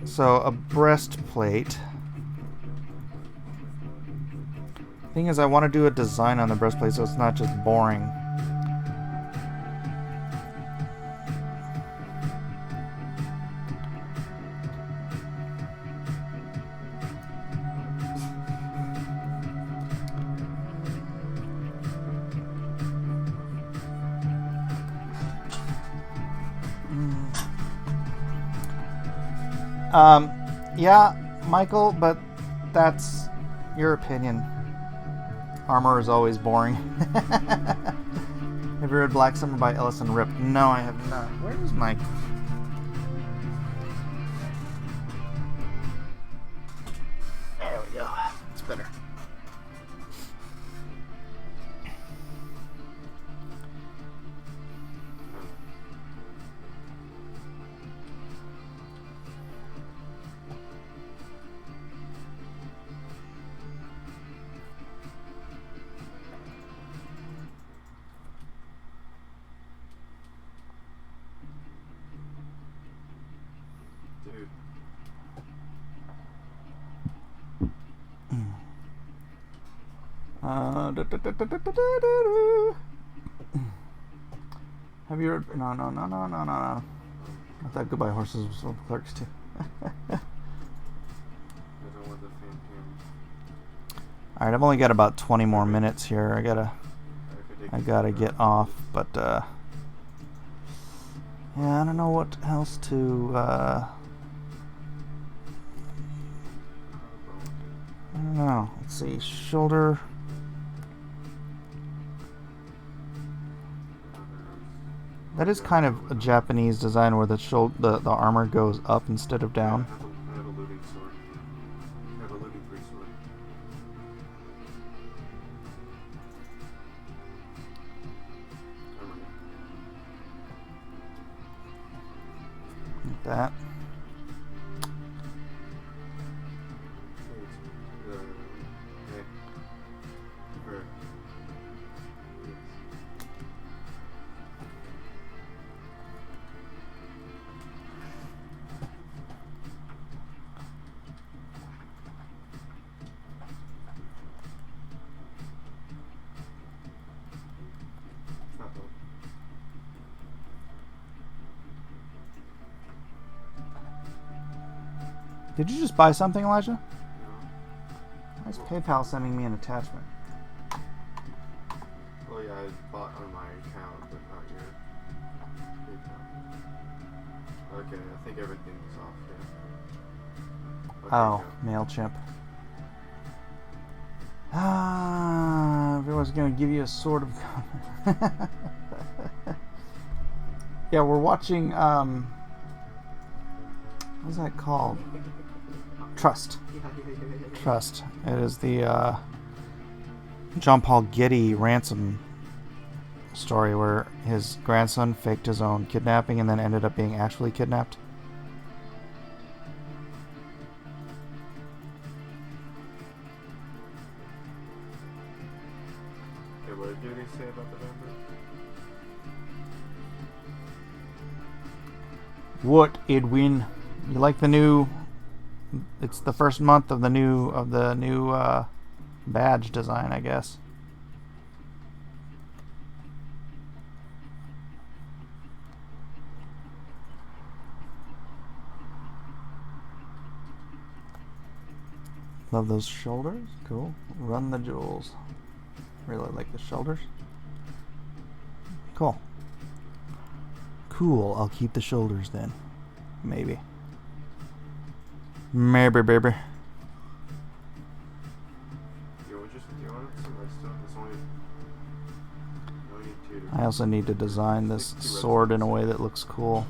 So, a breastplate. Thing is, I want to do a design on the breastplate so it's not just boring. Yeah, Michael, but that's your opinion. Armor is always boring. Have you read Black Summer by Ellison Rip? No, I have not. Where is my... There we go. It's better. Dude. Have you heard? No. I thought Goodbye Horses was from Clerks too. I don't want the fan cam. Alright, I've only got about 20 more minutes here. I gotta... I could I gotta get off, but yeah, I don't know what else to I don't know. Let's see, shoulder. That is kind of a Japanese design where the armor goes up instead of down. I have a looting sword. I have a looting free sword. Like that. Did you just buy something, Elijah? No. Why is PayPal sending me an attachment? Well, yeah, I bought on my account, but not your PayPal. Okay, I think everything's off here. Okay, Oh, go. MailChimp. Everyone's gonna give you a sort of. Yeah, we're watching. What's that called? Trust. Trust. It is the John Paul Getty ransom story where his grandson faked his own kidnapping and then ended up being actually kidnapped. Okay, what did he say about the number? What, Edwin? You like the new? It's the first month of the new badge design, I guess. Love those shoulders. Cool. Run the jewels. Really like the shoulders. Cool. Cool. I'll keep the shoulders then. Maybe. Maybe, baby. Do you want some redstone? It's only two. I also need to design this sword in a way that looks cool.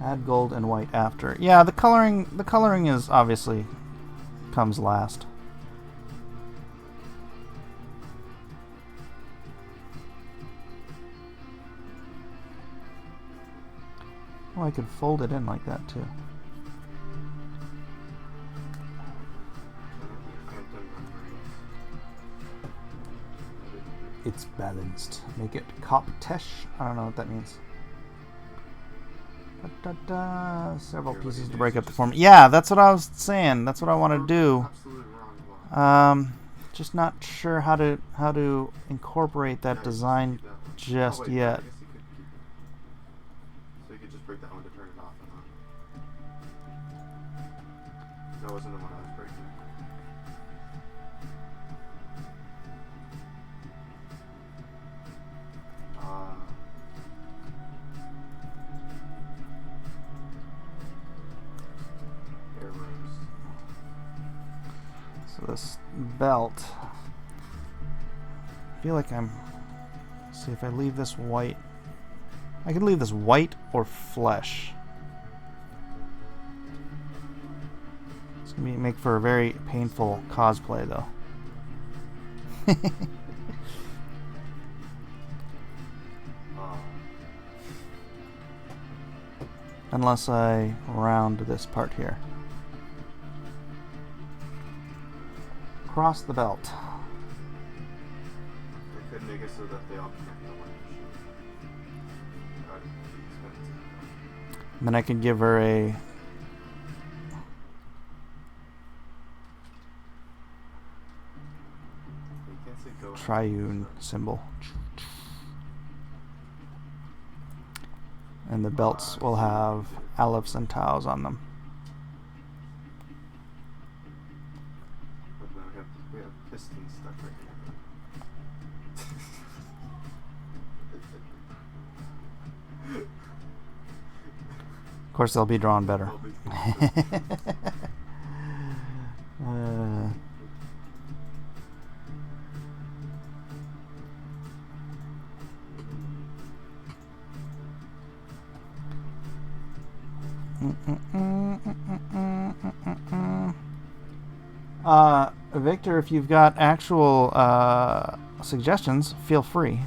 Add gold and white after. Yeah, the coloring is obviously comes last. Oh, I could fold it in like that too. It's balanced. Make it Koptesh. I don't know what that means. Several pieces to break up the form. Yeah, that's what I was saying. That's what I want to do. Just not sure how to incorporate that design just yet. So you could just break that one to turn it off and on. That wasn't the one I was breaking. Arrows. So this belt. I feel like I'm. See if I leave this white. I could leave this white or flesh. It's gonna make for a very painful cosplay, though. Unless I round this part here. Cross the belt. They could make it so that they all connect to one machine. That'd be expensive. And then I could give her a You can't say go. triune symbol. And the belts will have aleph and taus on them. have pistons stuck right here. Of course, they'll be drawn better. Victor, if you've got actual suggestions, feel free.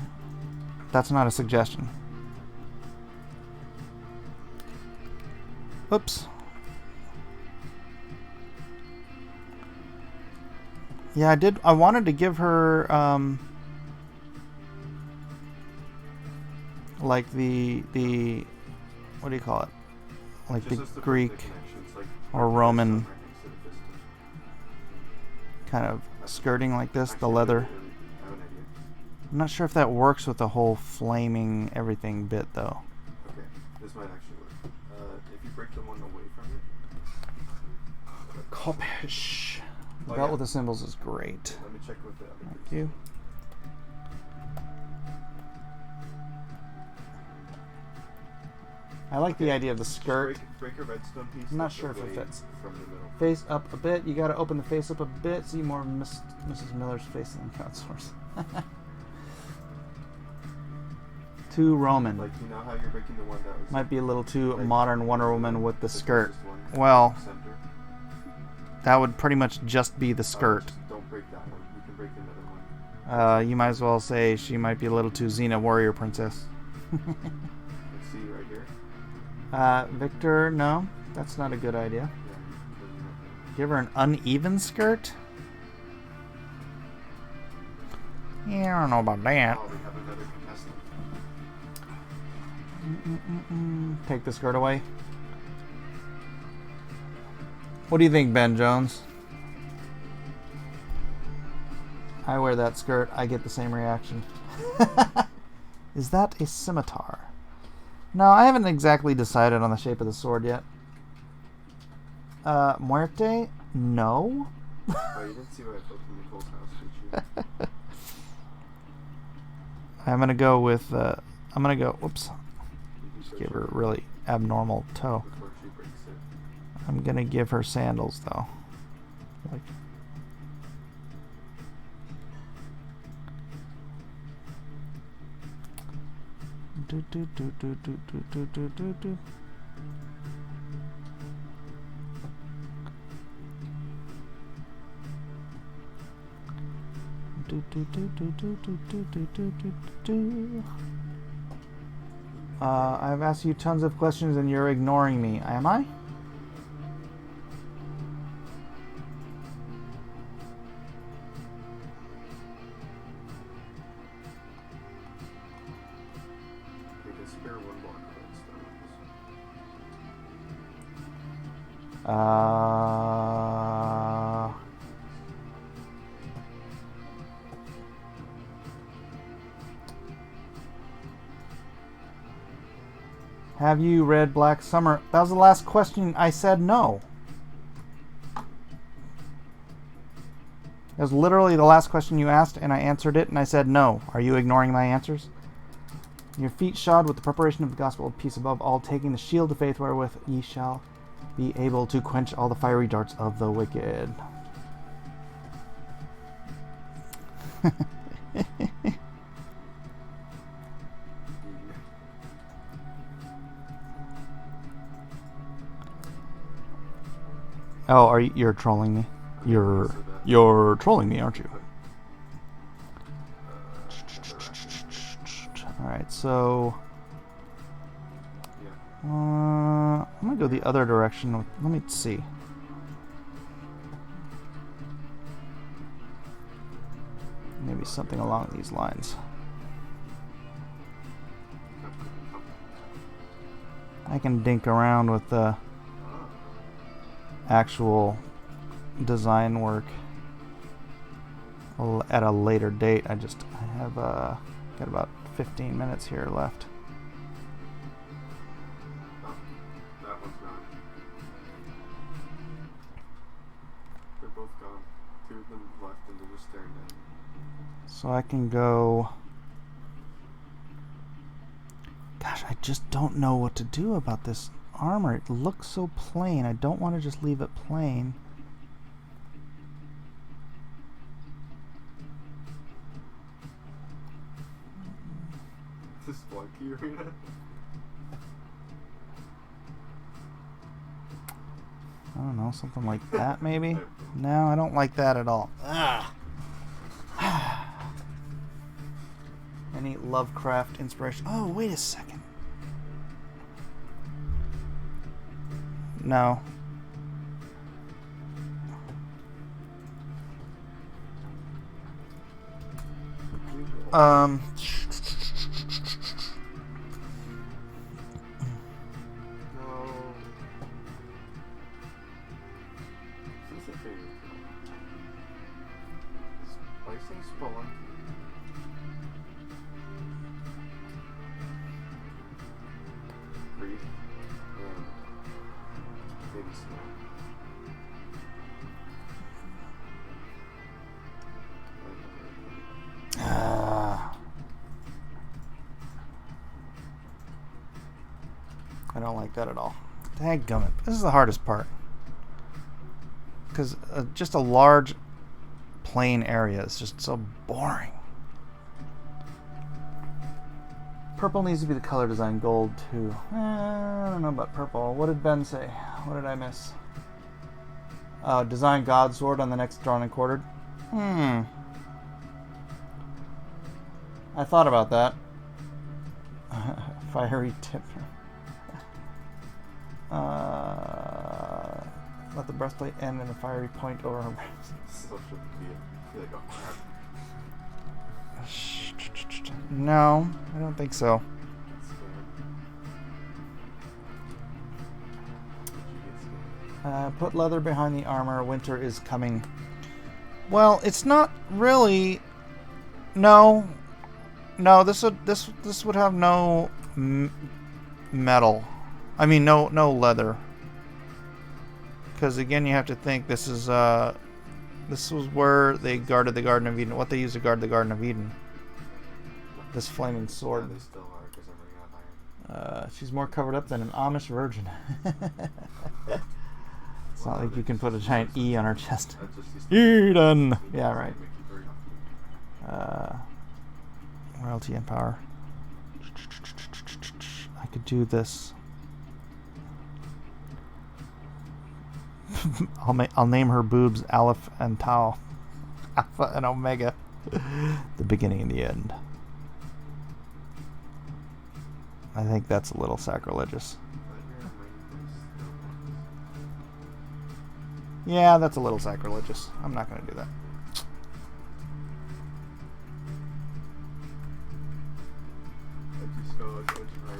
That's not a suggestion. Oops. Yeah, I wanted to give her like the what do you call it? Like the Greek or Roman kind of skirting like this, the leather. I'm not sure if that works with the whole flaming everything bit though. Okay, this might actually work. If you break the one away from it. Kopish. The belt with the symbols is great. Let me check with the other. Thank you. I like the idea of the skirt. Break a redstone piece. I'm not sure if it fits. From the middle. Face up a bit. You got to open the face up a bit. See more Mrs. Miller's face than GODSWORD. Too Roman. Like, you know how you're breaking the one that was. Might be a little too like, modern Wonder Woman with the skirt. One Well, center. that would pretty much just be the skirt. Just don't break that one. You can break another one. You might as well say she might be a little too Xena Warrior Princess. Let's see right here. Victor, no, that's not a good idea. Yeah, Give her an uneven skirt? Yeah, I don't know about that. oh, we have another contestant. Take the skirt away. What do you think, Ben Jones? I wear that skirt, I get the same reaction. Is that a scimitar? No, I haven't exactly decided on the shape of the sword yet. Muerte? No. Oh, you didn't see what I built in Nicole's house, did you? I'm gonna go with, whoops. You can Give her a search really abnormal toe. before she breaks it. I'm gonna give her sandals though. Like, I've asked you tons of questions and you're ignoring me. Am I? We can spare one block of redstone. Have you read Black Summer? That was the last question. I said no. That was literally the last question you asked, and I answered it, and I said no. Are you ignoring my answers? Your feet shod with the preparation of the gospel of peace, above all, taking the shield of faith, wherewith ye shall be able to quench all the fiery darts of the wicked. Oh, you're trolling me? You're trolling me, aren't you? Alright, so I'm gonna go the other direction. Let me see. Maybe something along these lines. I can dink around with the actual design work at a later date. I have got about 15 minutes here left. Oh, that one's gone. They're both gone. Two of them left and they're just staring at me. So I can go... Gosh, I just don't know what to do about this armor. It looks so plain. I don't want to just leave it plain. This Splunky arena? I don't know, something like that maybe? No, I don't like that at all. Any Lovecraft inspiration? Oh, wait a second. No. No. This is a favorite. Splicing Spelunky. Grief. And maybe Snow. I don't like that at all. Dadgummit. This is the hardest part. Because just a large plain area is just so boring. Purple needs to be the color design. Gold too. I don't know about purple. What did Ben say? What did I miss? Design GODSWORD on the next Drawn and Quartered. I thought about that. Fiery tip. Let the breastplate end in a fiery point over her breast. So should be like, oh crap. No, I don't think so. That's scary. Put leather behind the armor. Winter is coming. Well, it's not really. No, this would have no metal. I mean, no leather. Because again, you have to think this was where they guarded the Garden of Eden. What they used to guard the Garden of Eden. This flaming sword. Yeah, they still are because I'm running out of iron. She's more covered up than an Amish virgin. It's not like you can put a giant E on her chest. Eden! Yeah, right. Royalty and power. I could do this. I'll name her boobs Aleph and Tau. Alpha and Omega. The beginning and the end. I think that's a little sacrilegious. Yeah, that's a little sacrilegious. I'm not going to do that.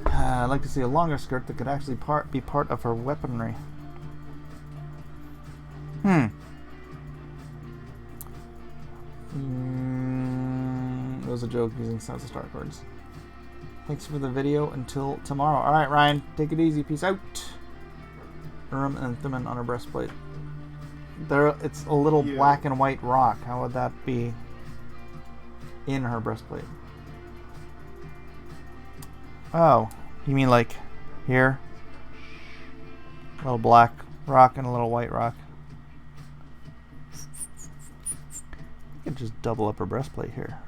I'd like to see a longer skirt that could actually be part of her weaponry. It was a joke using Sansa Star cards. Thanks for the video. Until tomorrow. Alright, Ryan. Take it easy. Peace out. Urim and Thummim on her breastplate. It's a little black and white rock. How would that be in her breastplate? Oh, you mean like here? A little black rock and a little white rock. You could just double up her breastplate here.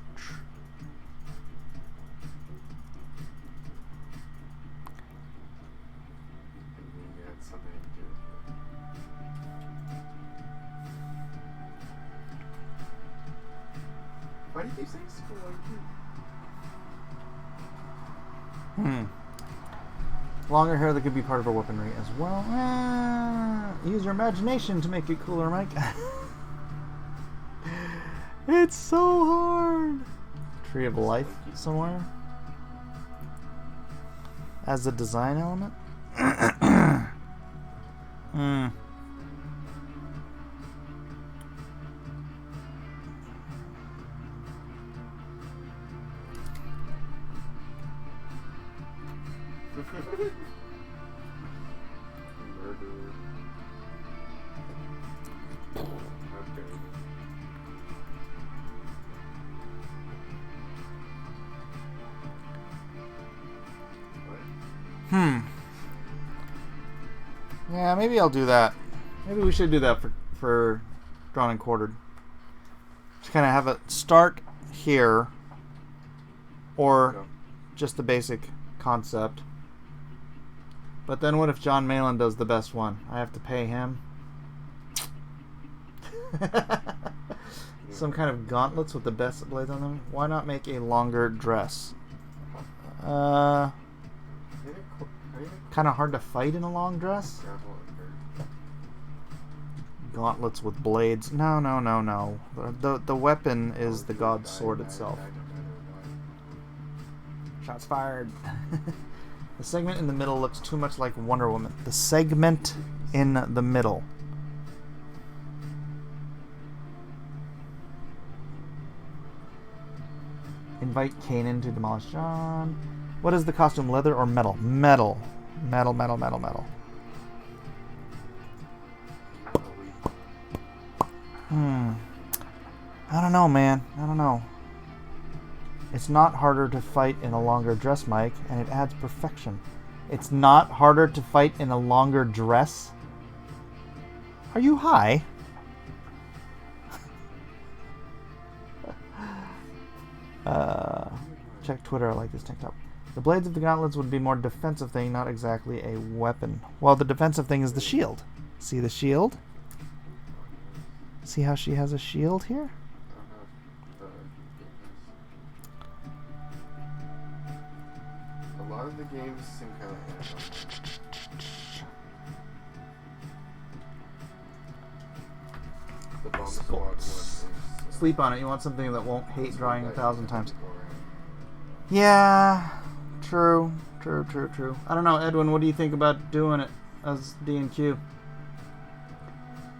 Why do you keep saying Spelunky? Longer hair that could be part of her weaponry as well. Use your imagination to make it cooler, Mike. It's so hard. Tree of Life somewhere as a design element. Murder. Okay. Yeah, maybe I'll do that. Maybe we should do that for drawn and quartered. Just kind of have it start here, or just the basic concept. But then what if John Malin does the best one? I have to pay him? Some kind of gauntlets with the best blades on them? Why not make a longer dress? Kind of hard to fight in a long dress? Gauntlets with blades. No. The weapon is the god's sword itself. Shots fired. The segment in the middle looks too much like Wonder Woman. The segment in the middle. Invite Kanan to demolish John. What is the costume, leather or metal? Metal. Metal. I don't know, man. I don't know. It's not harder to fight in a longer dress, Mike, and it adds perfection. It's not harder to fight in a longer dress? Are you high? Check Twitter, I like this tank top. The blades of the gauntlets would be more defensive thing, not exactly a weapon. Well, the defensive thing is the shield. See the shield? See how she has a shield here? A lot of the games seem kind of... The bomb squad one is... Sleep on it. You want something that won't hate drying 1,000 times. Yeah, true. I don't know, Edwin, what do you think about doing it as D&Q?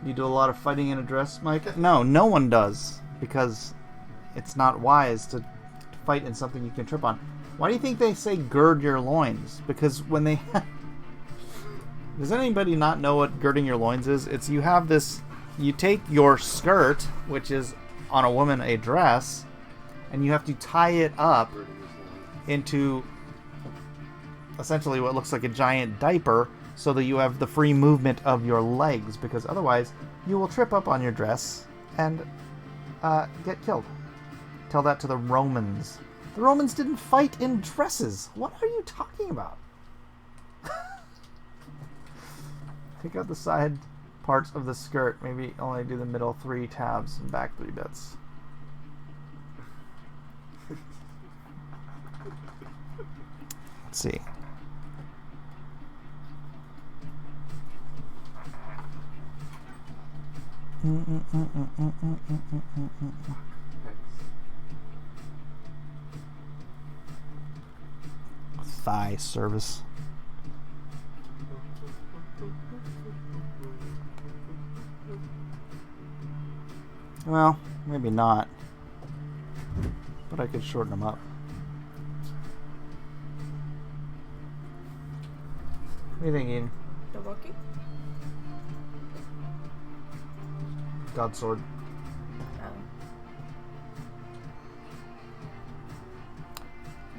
You do a lot of fighting in a dress, Mike? No one does, because it's not wise to fight in something you can trip on. Why do you think they say gird your loins? Because when they... Does anybody not know what girding your loins is? It's you have this... You take your skirt, which is on a woman a dress, and you have to tie it up into essentially what looks like a giant diaper so that you have the free movement of your legs, because otherwise you will trip up on your dress and get killed. Tell that to the Romans. The Romans didn't fight in dresses. What are you talking about? Take out the side parts of the skirt. Maybe only do the middle 3 tabs and back 3 bits. Let's see. Thigh service. Well, maybe not. But I could shorten them up. What are you thinking? The Wookiee? GODSWORD.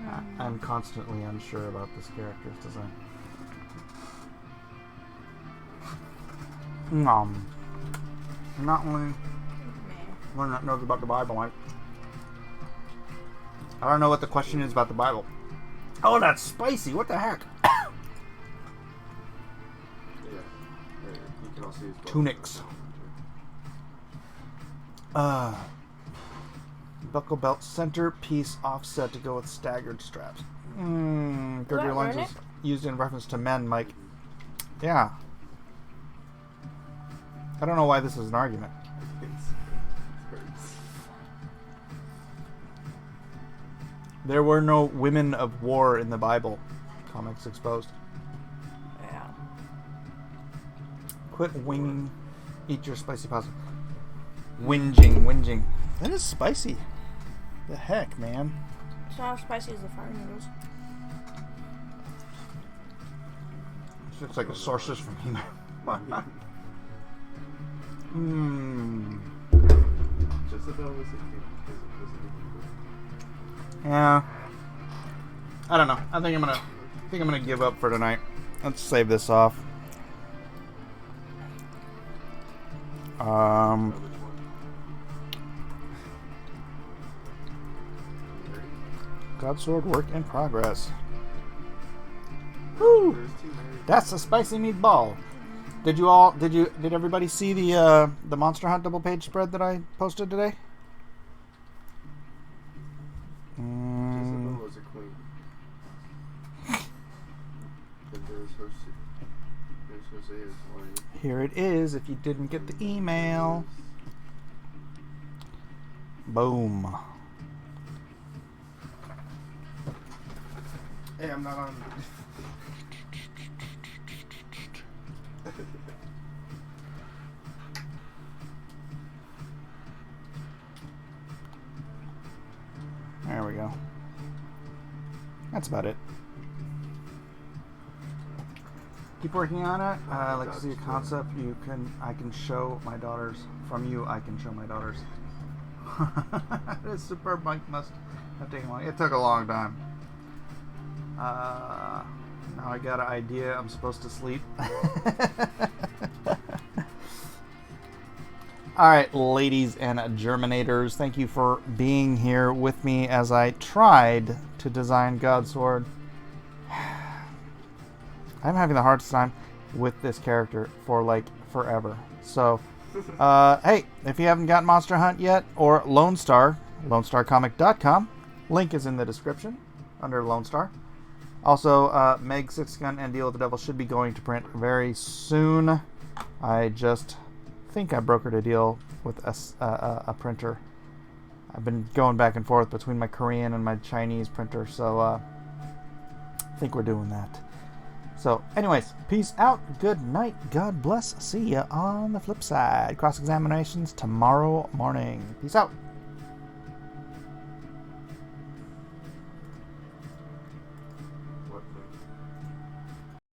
Oh. I'm constantly unsure about this character's design. Not only one that knows about the Bible, Mike. I don't know what the question is about the Bible. Oh, that's spicy. What the heck? You can also use Tunics. Buckle belt center piece offset to go with staggered straps. Gird your loins is used in reference to men, Mike. Yeah. I don't know why this is an argument. There were no women of war in the Bible. Comics exposed. Yeah. Quit winging. Eat your spicy pasta. Whinging. That is spicy. The heck, man. It's not as spicy as the fire noodles. This looks like a sorceress from He-Man. Jezebel was Yeah. I don't know. I think I'm gonna I think I'm gonna give up for tonight. Let's save this off. Which one? You ready? GODSWORD work in progress. Woo! There's two married. That's a spicy meatball. Did everybody see the Monster Hunt double page spread that I posted today? Jezebel was a queen. And there's Hosea's wife. Here it is if you didn't get the email. Boom. Hey, I'm not on. There we go. That's about it. Keep working on it. I like to see a concept. I can show my daughters. From you, I can show my daughters. This superb mic must have taken long. It took a long time. Now I got an idea. I'm supposed to sleep. All right, ladies and Germinators, thank you for being here with me as I tried to design GODSWORD. I'm having the hardest time with this character for like forever. So, hey, if you haven't got Monster Hunt yet or Lone Star, LoneStarComic.com, link is in the description under Lone Star. Also, Meg 6 Gun and Deal with the Devil should be going to print very soon. I just think I brokered a deal with a printer. I've been going back and forth between my Korean and my Chinese printer, so I think we're doing that. So, anyways, peace out, good night, God bless, see ya on the flip side. Cross-examinations tomorrow morning. Peace out.